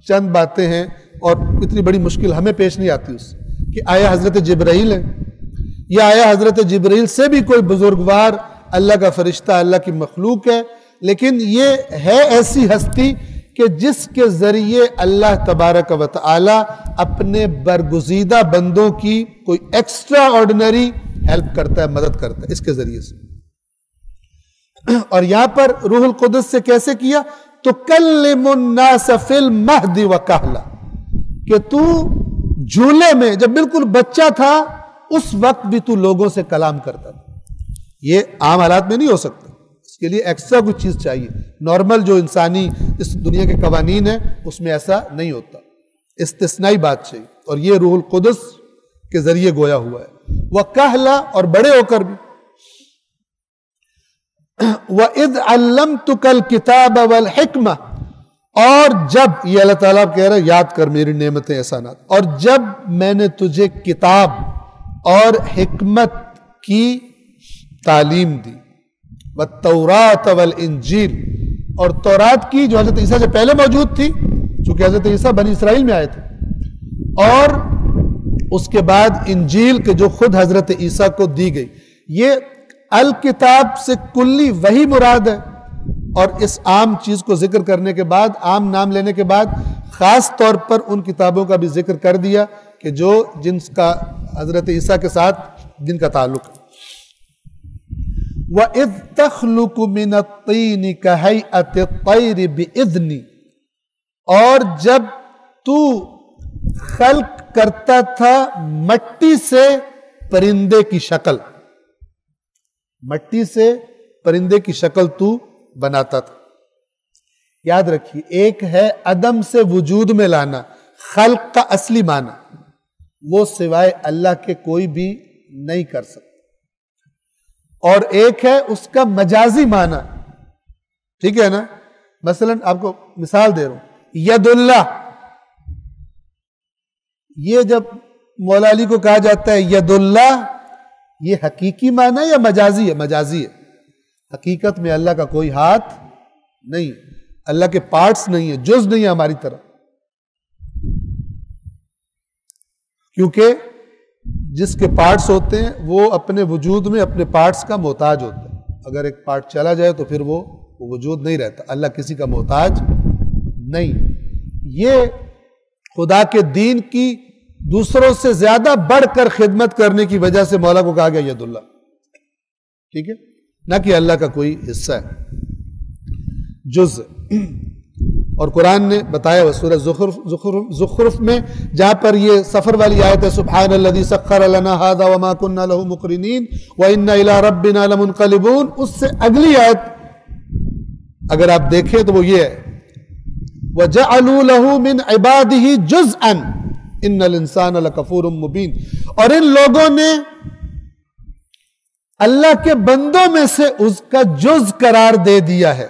[SPEAKER 1] چند باتیں ہیں، اور اتنی بڑی مشکل ہمیں پیش نہیں آتی اس کہ آیا حضرت جبرائیل ہے یا آیا حضرت جبرائیل سے بھی کوئی بزرگوار اللہ کا فرشتہ، اللہ کی مخلوق ہے، لیکن یہ ہے ایسی ہستی کہ جس کے ذریعے اللہ تبارک و تعالی اپنے برگزیدہ بندوں کی کوئی ایکسٹرا آرڈنری ہیلپ کرتا ہے، مدد کرتا ہے اس کے ذریعے سے۔ اور یہاں پر روح القدس سے کیسے کیا؟ تکلم الناس فی المہد وکہلا، کہ تو جھولے میں جب بالکل بچہ تھا اس وقت بھی تو لوگوں سے کلام کرتا تھا۔ یہ عام حالات میں نہیں ہو سکتا، اس کے لیے ایکسٹرا کچھ چیز چاہیے۔ نارمل جو انسانی اس دنیا کے قوانین ہیں اس میں ایسا نہیں ہوتا، استثنائی بات چاہیے، اور یہ روح القدس کے ذریعے گویا ہوا ہے۔ وکہلا، اور بڑے ہو کر بھی۔ وَإِذْ عَلَّمْتُكَ الْكِتَابَ وَالْحِكْمَةَ، اور جب، یہ اللہ تعالیٰ کہہ رہے یاد کر میری نعمتیں احسانات، اور جب میں نے تجھے کتاب اور حکمت کی تعلیم دی، وَالتَّوْرَاةَ وَالْإِنجِيلَ، اور تورات کی جو حضرت عیسیٰ سے پہلے موجود تھی، چونکہ حضرت عیسیٰ بنی اسرائیل میں آئے تھے، اور اس کے بعد انجیل کے جو خود حضرت عیسیٰ کو دی گئی۔ یہ الکتاب سے کلی وہی مراد ہے، اور اس عام چیز کو ذکر کرنے کے بعد، عام نام لینے کے بعد خاص طور پر ان کتابوں کا بھی ذکر کر دیا کہ جو جن کا حضرت عیسیٰ کے ساتھ جن کا تعلق ہے۔ وَإِذْ تَخْلُقُ مِنَ الطِّينِ كَهَيْئَةِ الطَّيْرِ بِإِذْنِ، اور جب تو خلق کرتا تھا مٹی سے پرندے کی شکل، مٹی سے پرندے کی شکل تو بناتا تھا۔ یاد رکھیے، ایک ہے عدم سے وجود میں لانا، خلق کا اصلی معنی، وہ سوائے اللہ کے کوئی بھی نہیں کر سکتا، اور ایک ہے اس کا مجازی معنی، ٹھیک ہے نا؟ مثلا آپ کو مثال دے رہا ہوں، ید اللہ، یہ جب مولا علی کو کہا جاتا ہے ید اللہ، یہ حقیقی معنی یا مجازی ہے؟ مجازی ہے۔ حقیقت میں اللہ کا کوئی ہاتھ نہیں، اللہ کے پارٹس نہیں ہے، جز نہیں ہے ہماری طرح، کیونکہ جس کے پارٹس ہوتے ہیں وہ اپنے وجود میں اپنے پارٹس کا محتاج ہوتا ہے۔ اگر ایک پارٹ چلا جائے تو پھر وہ وجود نہیں رہتا۔ اللہ کسی کا محتاج نہیں۔ یہ خدا کے دین کی دوسروں سے زیادہ بڑھ کر خدمت کرنے کی وجہ سے مولا کو کہا گیا ید اللہ، ٹھیک ہے، نہ کہ اللہ کا کوئی حصہ ہے، جز۔ اور قرآن نے بتایا وہ سورہ زخرف میں، جہاں پر یہ سفر والی آیت ہے، سبحان الذی سخر لنا ھذا وما كنا له مقرنین وإنا إلی ربنا لمنقلبون، اس سے اگلی آیت اگر آپ دیکھیں تو وہ یہ ہے، وَجَعَلُوا لَهُ مِنْ عِبَادِهِ جُزْءًا إِنَّ الْإِنسَانَ لَكَفُورٌ مُبِينٌ، اور ان لوگوں نے اللہ کے بندوں میں سے اس کا جز قرار دے دیا ہے،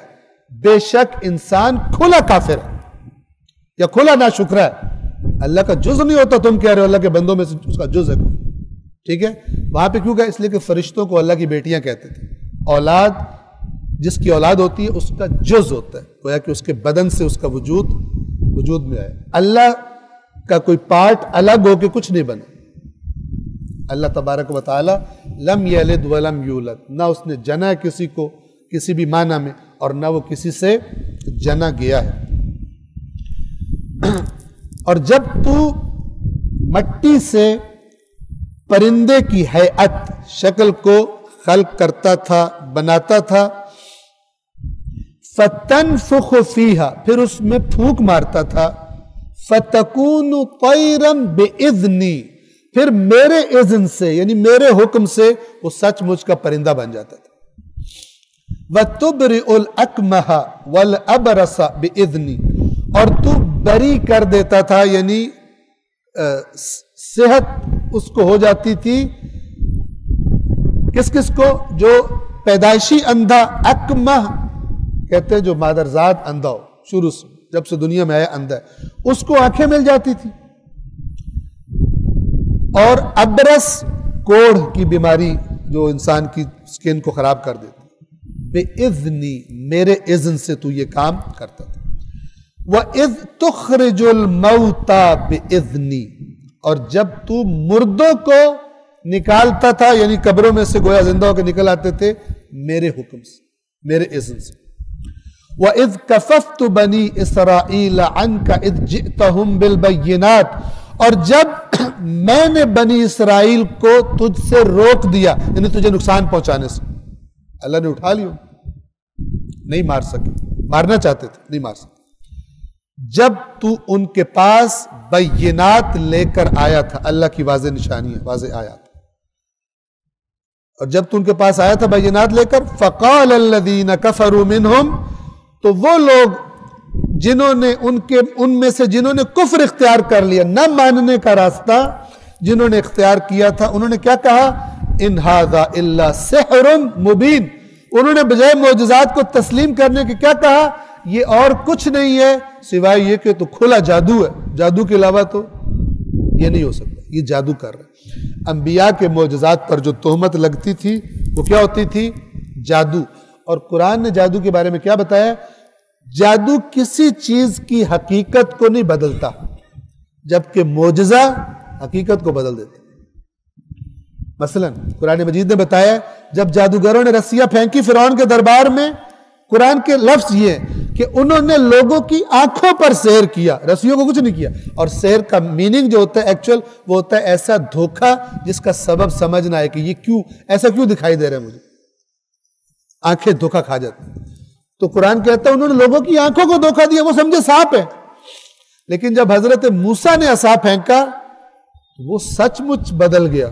[SPEAKER 1] بے شک انسان کھلا کافر ہے یا کھلا ناشکر ہے۔ اللہ کا جز نہیں ہوتا، تم کہہ رہے ہو اللہ کے بندوں میں سے اس کا جز ہے، ٹھیک ہے؟ وہاں پہ کیوں کہا؟ اس لیے کہ فرشتوں کو اللہ کی بیٹیاں کہتے تھے۔ اولاد، جس کی اولاد ہوتی ہے اس کا جز ہوتا ہے، گویا کہ اس کے بدن سے اس کا وجود میں آئے۔ اللہ کا کوئی پارٹ الگ ہو کے کچھ نہیں بنا۔ اللہ تبارک و تعالی لم یلد ولم یولد، نہ اس نے جنا کسی کو کسی بھی معنی میں، اور نہ وہ کسی سے جنا گیا ہے۔ اور جب تو مٹی سے پرندے کی ہیئت شکل کو خلق کرتا تھا، بناتا تھا، فتنفخ فیہا پھر اس میں پھونک مارتا تھا، فتکون طیرا باذنی پھر میرے اذن سے یعنی میرے حکم سے وہ سچ مچ کا پرندہ بن جاتا تھا، وَتُبْرِئُ الْأَكْمَحَ وَالْأَبْرَصَ بِإِذْنِ اور تو بری کر دیتا تھا یعنی صحت اس کو ہو جاتی تھی، کس کس کو؟ جو پیدائشی اندھا، اکمح کہتے ہیں جو مادرزاد اندھا ہو، شروع سے جب سے دنیا میں آیا اندھا ہے، اس کو آنکھیں مل جاتی تھی، اور ابرس کوڑھ کی بیماری جو انسان کی سکن کو خراب کر دیتی، بِإِذْنِ میرے اذن سے تو یہ کام کرتا تھا، وَإِذْ تُخْرِجُ الْمَوْتَى بِإِذْنِ اور جب تو مردوں کو نکالتا تھا یعنی قبروں میں سے گویا زندہ ہو کے نکل آتے تھے میرے حکم سے، میرے اذن سے، وَإِذْ كَفَفْتُ بَنِي إِسْرَائِيلَ عَنْكَ إِذْ جِئْتَهُمْ بِالْبَيِّنَاتِ اور جب میں نے بنی اسرائیل کو تجھ سے روک دیا یعنی تجھے نقصان پہنچانے سے، اللہ نے اٹھا لیا، نہیں مار سکے، مارنا چاہتے تھے نہیں مار سکے، جب تو ان کے پاس بینات لے کر آیا تھا، اللہ کی واضح نشانی ہے، واضح آیات، اور جب تو ان کے پاس آیا تھا بینات لے کر، فقال الذین کفروا منہم تو وہ لوگ جنہوں نے ان میں سے جنہوں نے کفر اختیار کر لیا، نہ ماننے کا راستہ جنہوں نے اختیار کیا تھا، انہوں نے کیا کہا؟ ان ھذا الا سحر مبین، انہوں نے بجائے معجزات کو تسلیم کرنے کے کیا کہا؟ یہ اور کچھ نہیں ہے سوائے یہ کہ تو کھلا جادو ہے، جادو کے علاوہ تو یہ نہیں ہو سکتا، یہ جادو کر رہا ہے۔ انبیاء کے معجزات پر جو تہمت لگتی تھی وہ کیا ہوتی تھی؟ جادو، اور قرآن نے جادو کے بارے میں کیا بتایا؟ جادو کسی چیز کی حقیقت کو نہیں بدلتا، جبکہ معجزہ حقیقت کو بدل دیتا۔ مثلا قرآن مجید نے بتایا جب جادوگروں نے رسیاں پھینکی فرعون کے دربار میں، قرآن کے لفظ یہ ہیں کہ انہوں نے لوگوں کی آنکھوں پر سحر کیا، رسیوں کو کچھ نہیں کیا، اور سحر کا میننگ جو ہوتا ہے ایکچول وہ ہوتا ہے ایسا دھوکہ جس کا سبب سمجھ نہ آئے کہ یہ کیوں ایسا کیوں دکھائی دے رہا ہے مجھے، آنکھیں دھوکہ کھا جاتی ہیں۔ تو قرآن کہتا ہے انہوں نے لوگوں کی آنکھوں کو دھوکہ دیا، وہ سمجھے سانپ ہے، لیکن جب حضرت موسیٰ نے عصا پھینکا وہ سچ مچ بدل گیا،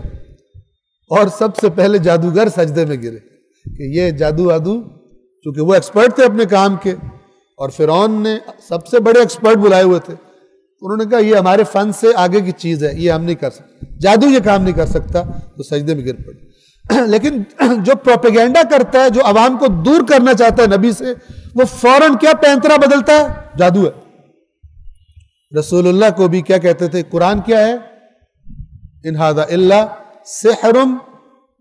[SPEAKER 1] اور سب سے پہلے جادوگر سجدے میں گرے کہ یہ جادو وادو، چونکہ وہ ایکسپرٹ تھے اپنے کام کے، اور فرعون نے سب سے بڑے ایکسپرٹ بلائے ہوئے تھے، انہوں نے کہا یہ ہمارے فن سے آگے کی چیز ہے، یہ ہم نہیں کر سکتے، جادو یہ کام نہیں کر سکتا، تو سجدے میں گر پڑے۔ لیکن جو پروپیگنڈا کرتا ہے، جو عوام کو دور کرنا چاہتا ہے نبی سے، وہ فوراً کیا پینترا بدلتا ہے؟ جادو ہے۔ رسول اللہ کو بھی کیا کہتے تھے؟ قرآن کیا ہے؟ ان ھذا الا سحر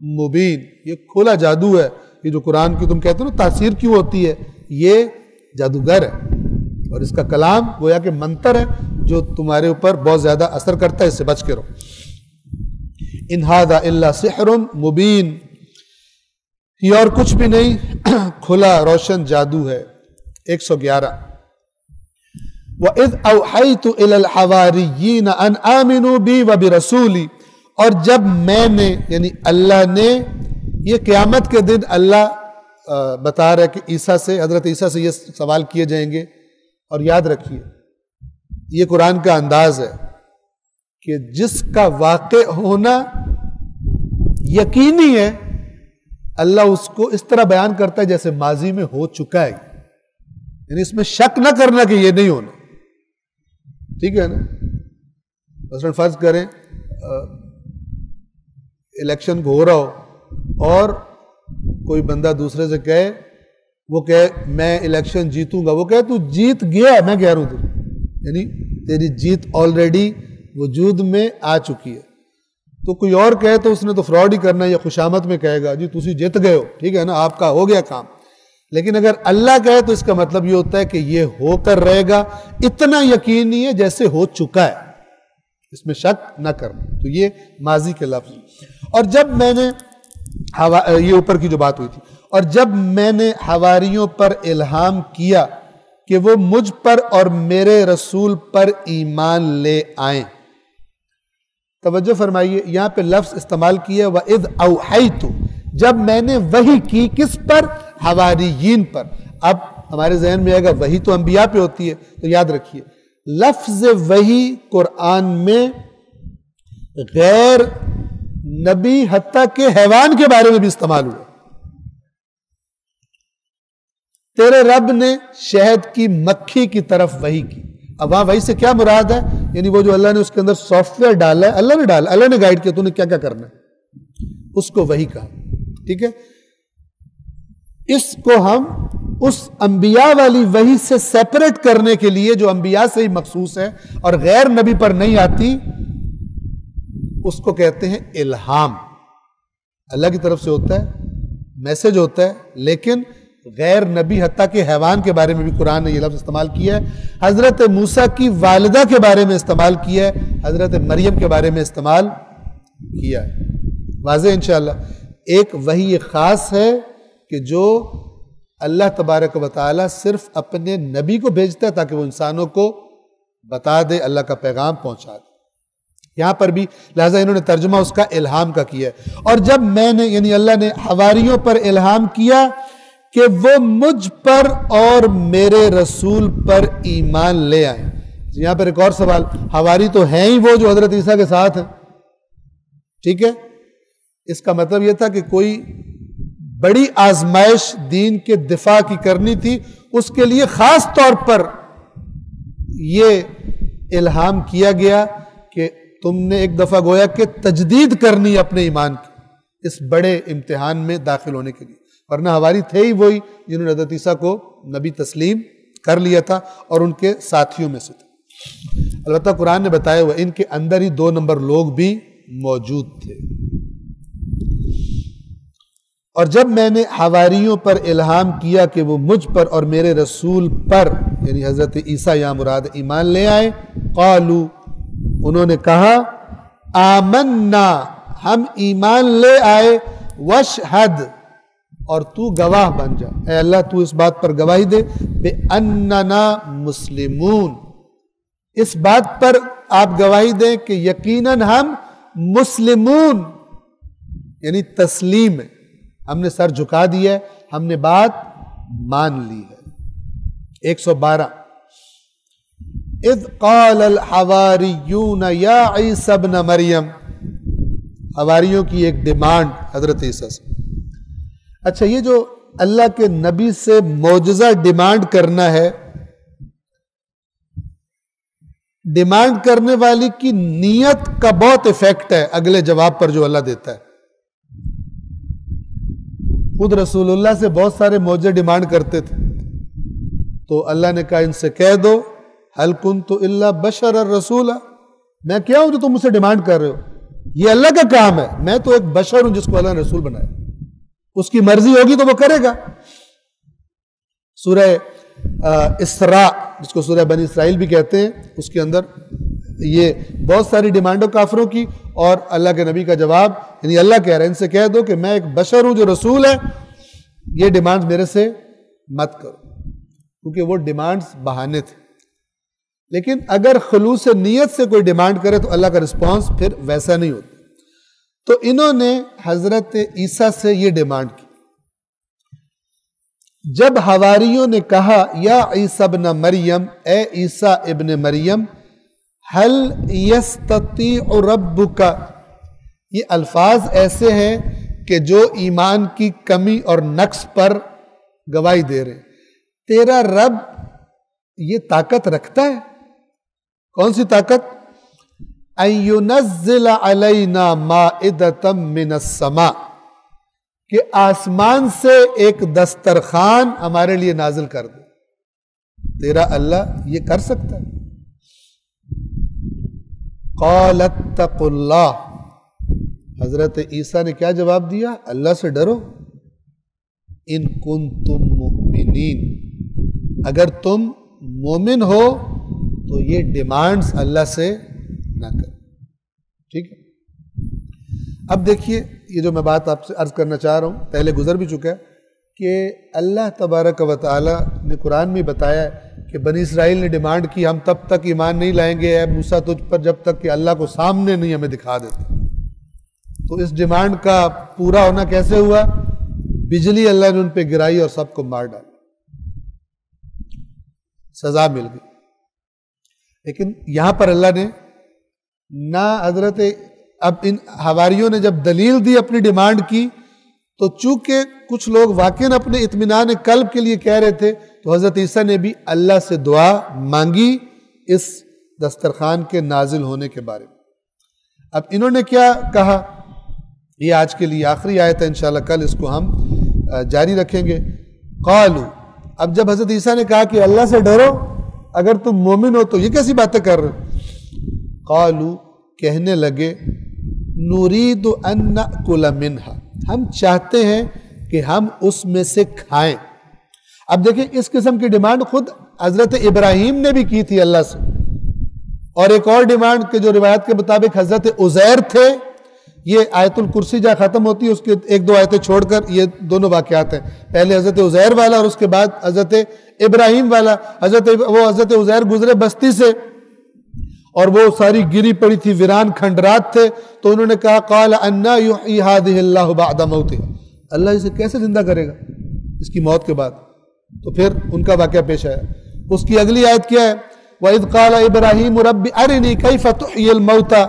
[SPEAKER 1] مبین، یہ کھلا جادو ہے، یہ جو قرآن کی تم کہتے ہو نا تاثیر کیوں ہوتی ہے، یہ جادوگر ہے، اور اس کا کلام گویا کہ منتر ہے جو تمہارے اوپر بہت زیادہ اثر کرتا ہے، اس سے بچ کے رہو۔ ان ھذا الا سحر مبین، یہ اور کچھ بھی نہیں، کھلا روشن جادو ہے۔ 111 وَإِذْ أَوْحَيْتُ إِلَى الْحَوَارِيِّينَ أَنْ آمِنُوا بِي وَبِرَسُولِي اور جب میں نے یعنی اللہ نے، یہ قیامت کے دن اللہ بتا رہا ہے کہ عیسیٰ سے، حضرت عیسیٰ سے یہ سوال کیے جائیں گے، اور یاد رکھیے یہ قرآن کا انداز ہے کہ جس کا واقع ہونا یقینی ہے اللہ اس کو اس طرح بیان کرتا ہے جیسے ماضی میں ہو چکا ہے، یعنی اس میں شک نہ کرنا کہ یہ نہیں ہونا، ٹھیک ہے نا؟ مثلا فرض کریں الیکشن ہو رہا ہو اور کوئی بندہ دوسرے سے کہے، وہ کہے میں الیکشن جیتوں گا، وہ کہے تو جیت گیا، میں کہہ رہا ہوں تو یعنی تیری جیت آلریڈی وجود میں آ چکی ہے۔ تو کوئی اور کہے تو اس نے تو فراڈ ہی کرنا ہے، یا خوشامد میں کہے گا جی تسی جیت گئے ہو، ٹھیک ہے نا، آپ کا ہو گیا کام۔ لیکن اگر اللہ کہے تو اس کا مطلب یہ ہوتا ہے کہ یہ ہو کر رہے گا، اتنا یقینی ہے جیسے ہو چکا ہے، اس میں شک نہ کرنا، تو یہ ماضی کے لفظ۔ اور جب میں نے یہ اوپر کی جو بات ہوئی تھی، اور جب میں نے حواریوں پر الہام کیا کہ وہ مجھ پر اور میرے رسول پر ایمان لے آئیں، توجہ فرمائیے، یہاں پہ لفظ استعمال کیا وَإِذْ أَوْحَيْتُ، جب میں نے وحی کی، کس پر؟ حواریین پر۔ اب ہمارے ذہن میں آئے گا وحی تو انبیاء پہ ہوتی ہے، تو یاد رکھیے لفظ وحی قرآن میں غیر نبی حتیٰ کہ حیوان کے بارے میں بھی استعمال ہوا۔ تیرے رب نے شہد کی مکھی کی طرف وحی کی۔ اب وہاں وحی سے کیا مراد ہے؟ یعنی وہ جو اللہ نے اس کے اندر سافٹ ویئر ڈالا ہے، اللہ نے ڈالا، اللہ نے گائیڈ کیا تو نے کیا کیا کرنا ہے، اس کو وحی کہا۔ ٹھیک ہے، اس کو ہم اس انبیاء والی وحی سے سیپریٹ کرنے کے لیے جو انبیاء سے ہی مخصوص ہے اور غیر نبی پر نہیں آتی، اس کو کہتے ہیں الہام۔ اللہ کی طرف سے ہوتا ہے، میسج ہوتا ہے، لیکن غیر نبی حتیٰ کہ حیوان کے بارے میں بھی قرآن نے یہ لفظ استعمال کیا ہے۔ حضرت موسیٰ کی والدہ کے بارے میں استعمال کیا ہے، حضرت مریم کے بارے میں استعمال کیا ہے۔ واضح انشاءاللہ۔ ایک وحی خاص ہے کہ جو اللہ تبارک و تعالی صرف اپنے نبی کو بھیجتا ہے تاکہ وہ انسانوں کو بتا دے، اللہ کا پیغام پہنچا دے۔ یہاں پر بھی لہٰذا انہوں نے ترجمہ اس کا الہام کا کیا ہے۔ اور جب میں نے یعنی اللہ نے حواریوں پر الہام کیا کہ وہ مجھ پر اور میرے رسول پر ایمان لے آئیں۔ یہاں پر ایک اور سوال، حواری تو ہیں ہی وہ جو حضرت عیسیٰ کے ساتھ ہیں، ٹھیک ہے؟ اس کا مطلب یہ تھا کہ کوئی بڑی آزمائش دین کے دفاع کی کرنی تھی، اس کے لیے خاص طور پر یہ الہام کیا گیا کہ تم نے ایک دفعہ گویا کہ تجدید کرنی اپنے ایمان کی اس بڑے امتحان میں داخل ہونے کے لیے، ورنہ حواری تھے ہی وہی جنہوں نے حضرت عیسیٰ کو نبی تسلیم کر لیا تھا اور ان کے ساتھیوں میں سے تھے۔ البتہ قرآن نے بتایا ہوا ان کے اندر ہی 2 نمبر لوگ بھی موجود تھے۔ اور جب میں نے حواریوں پر الہام کیا کہ وہ مجھ پر اور میرے رسول پر یعنی حضرت عیسیٰ یا مراد ایمان لے آئے، قالو انہوں نے کہا آمنا ہم ایمان لے آئے، وشہد اور تو گواہ بن جا، اے اللہ تو اس بات پر گواہی دے، بے اننا مسلمون، اس بات پر آپ گواہی دیں کہ یقیناً ہم مسلمون یعنی تسلیم ہے، ہم نے سر جھکا دیا ہے، ہم نے بات مان لی ہے۔ 112 اذ قال الحواریون یا عیسی ابن مریم، حواریوں کی ایک ڈیمانڈ حضرت عیسیٰ سے۔ اچھا، یہ جو اللہ کے نبی سے معجزہ ڈیمانڈ کرنا ہے، ڈیمانڈ کرنے والی کی نیت کا بہت ایفیکٹ ہے اگلے جواب پر جو اللہ دیتا ہے۔ خود رسول اللہ سے بہت سارے معجزے ڈیمانڈ کرتے تھے، تو اللہ نے کہا ان سے کہہ دو هل كنت الا بشر الرسول، میں کیا ہوں جو تم مجھ سے ڈیمانڈ کر رہے ہو، یہ اللہ کا کام ہے، میں تو ایک بشر ہوں جس کو اللہ نے رسول بنایا، اس کی مرضی ہوگی تو وہ کرے گا۔ سورہ اسراء جس کو سورہ بنی اسرائیل بھی کہتے ہیں، اس کے اندر یہ بہت ساری ڈیمانڈوں کافروں کی، اور اللہ کے نبی کا جواب یعنی اللہ کہہ رہے ہیں ان سے کہہ دو کہ میں ایک بشر ہوں جو رسول ہے، یہ ڈیمانڈ میرے سے مت کرو، کیونکہ وہ ڈیمانڈز بہانے تھے۔ لیکن اگر خلوص نیت سے کوئی ڈیمانڈ کرے تو اللہ کا رسپانس پھر ویسا نہیں ہوتا۔ تو انہوں نے حضرت عیسیٰ سے یہ ڈیمانڈ کی۔ جب حواریوں نے کہا یا عیسیٰ ابن مریم، اے عیسیٰ ابن مریم، هل یستطیع ربک، یہ الفاظ ایسے ہیں کہ جو ایمان کی کمی اور نقص پر گواہی دے رہے ہیں۔ تیرا رب یہ طاقت رکھتا ہے، کون سی طاقت؟ ان ينزل علینا مائدۃ من السماء، کہ آسمان سے ایک دسترخوان ہمارے لیے نازل کر دے۔ تیرا اللہ یہ کر سکتا ہے۔ قال اتقوا اللہ، حضرت عیسیٰ نے کیا جواب دیا؟ اللہ سے ڈرو، ان کنتم مؤمنین، اگر تم مومن ہو تو یہ ڈیمانڈز اللہ سے نہ کرو۔ ٹھیک ہے، اب دیکھیے یہ جو میں بات آپ سے عرض کرنا چاہ رہا ہوں پہلے گزر بھی چکا ہے کہ اللہ تبارک و تعالی نے قرآن میں بتایا ہے کہ بنی اسرائیل نے ڈیمانڈ کی ہم تب تک ایمان نہیں لائیں گے اے موسیٰ تجھ پر جب تک کہ اللہ کو سامنے نہیں ہمیں دکھا دیتا. تو اس ڈیمانڈ کا پورا ہونا کیسے ہوا؟ بجلی اللہ نے ان پہ گرائی اور سب کو مار ڈالا، سزا مل گئی. لیکن یہاں پر اللہ نے نہ حضرت اب ان حواریوں نے جب دلیل دی اپنی ڈیمانڈ کی تو چونکہ کچھ لوگ واقعاً اپنے اطمینان قلب کے لیے کہہ رہے تھے تو حضرت عیسیٰ نے بھی اللہ سے دعا مانگی اس دسترخوان کے نازل ہونے کے بارے میں. اب انہوں نے کیا کہا؟ یہ آج کے لیے آخری آیت ہے، انشاءاللہ کل اس کو ہم جاری رکھیں گے. قالو، اب جب حضرت عیسیٰ نے کہا کہ اللہ سے ڈرو اگر تم مومن ہو تو یہ کیسی باتیں کر رہے؟ قالو، کہنے لگے نرید ان نأکل منہا، ہم چاہتے ہیں کہ ہم اس میں سے کھائیں. اب دیکھیں اس قسم کی ڈیمانڈ خود حضرت ابراہیم نے بھی کی تھی اللہ سے، اور ایک اور ڈیمانڈ کے جو روایت کے مطابق حضرت عزیر تھے. یہ آیت الکرسی جہاں ختم ہوتی ہے اس کے ایک دو آیتیں چھوڑ کر یہ دونوں واقعات ہیں، پہلے حضرت عزیر والا اور اس کے بعد حضرت ابراہیم والا. حضرت عزیر گزرے بستی سے اور وہ ساری گری پڑی تھی، ویران کھنڈرات تھے، تو انہوں نے کہا قال انا یحیی ہذہ اللہ بعد موتہا، اللہ اسے کیسے زندہ کرے گا اس کی موت کے بعد. تو پھر ان کا واقعہ پیش آیا. اس کی اگلی آیت کیا ہے؟ وَإِذْ قَالَ إِبْرَاهِيمُ رَبِّ أَرِنِي كَيْفَ تُحْيِي الْمَوْتَى.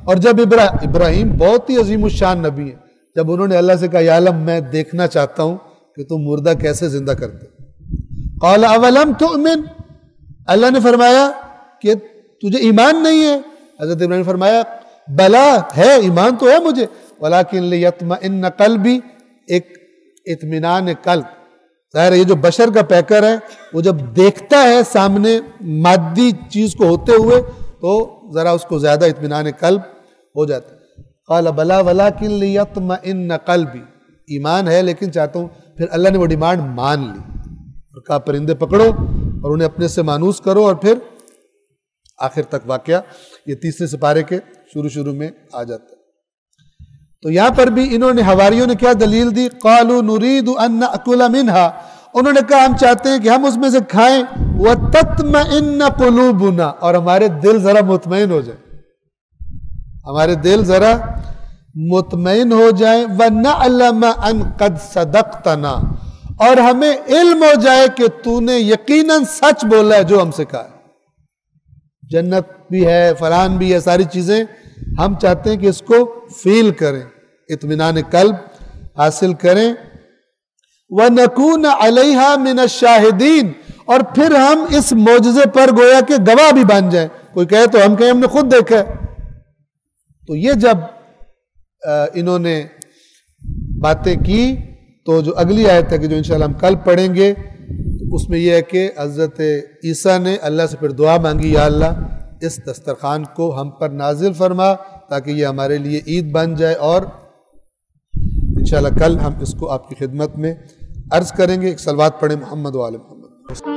[SPEAKER 1] اور جب ابراہیم بہت ہی عظیم الشان نبی ہیں، جب انہوں نے اللہ سے کہا یا اللہ میں دیکھنا چاہتا ہوں کہ تم مردہ کیسے زندہ کرتے. قَالَ أَوَلَمْ تُؤْمِنْ، اللہ نے فرمایا کہ تجھے ایمان نہیں ہے؟ حضرت ابراہیم نے فرمایا بلا ہے، ایمان تو ہے مجھے، وَلَكِنْ لِيَطْمَئِنَّ قَلْبِي، ایک اطمینان قلب. ظاہر ہے یہ جو بشر کا پیکر ہے وہ جب دیکھتا ہے سامنے مادی چیز کو ہوتے ہوئے تو ذرا اس کو زیادہ اطمینان قلب ہو جاتا ہے. قال بلا ولکن لیطمئن قلبی، ایمان ہے لیکن چاہتا ہوں. پھر اللہ نے وہ ڈیمانڈ مان لی اور کہا پرندے پکڑو اور انہیں اپنے سے مانوس کرو، اور پھر آخر تک واقعہ یہ تیسرے سپارے کے شروع میں آ جاتا ہے. تو یہاں پر بھی انہوں نے حواریوں نے کیا دلیل دی؟ قالوا نريد ان ناكل منها، انہوں نے کہا ہم چاہتے ہیں کہ ہم اس میں سے کھائیں. وتطمئن قلوبنا، اور ہمارے دل ذرا مطمئن ہو جائیں، ہمارے دل ذرا مطمئن ہو جائیں. ونعلم ان قد صدقتنا، اور ہمیں علم ہو جائے کہ تو نے یقیناً سچ بولا ہے جو ہم سے کہا ہے. جنت بھی ہے، فلان بھی ہے، ساری چیزیں ہم چاہتے ہیں کہ اس کو فیل کریں، اطمینان قلب حاصل کریں. وَنَكُونَ عَلَيْهَا مِنَ الشَّاهِدِينَ، اور پھر ہم اس معجزے پر گویا کہ گواہ بھی بن جائیں. کوئی کہے تو ہم کہیں ہم نے خود دیکھا ہے. تو یہ جب انہوں نے باتیں کی تو جو اگلی آیت ہے کہ جو انشاءاللہ ہم کل پڑھیں گے تو اس میں یہ ہے کہ حضرت عیسیٰ نے اللہ سے پھر دعا مانگی یا اللہ اس دسترخوان کو ہم پر نازل فرما تاکہ یہ ہمارے لیے عید بن جائے. اور انشاءاللہ کل ہم اس کو آپ کی خدمت میں عرض کریں گے. ایک صلوات پڑھیں محمد و آل محمد.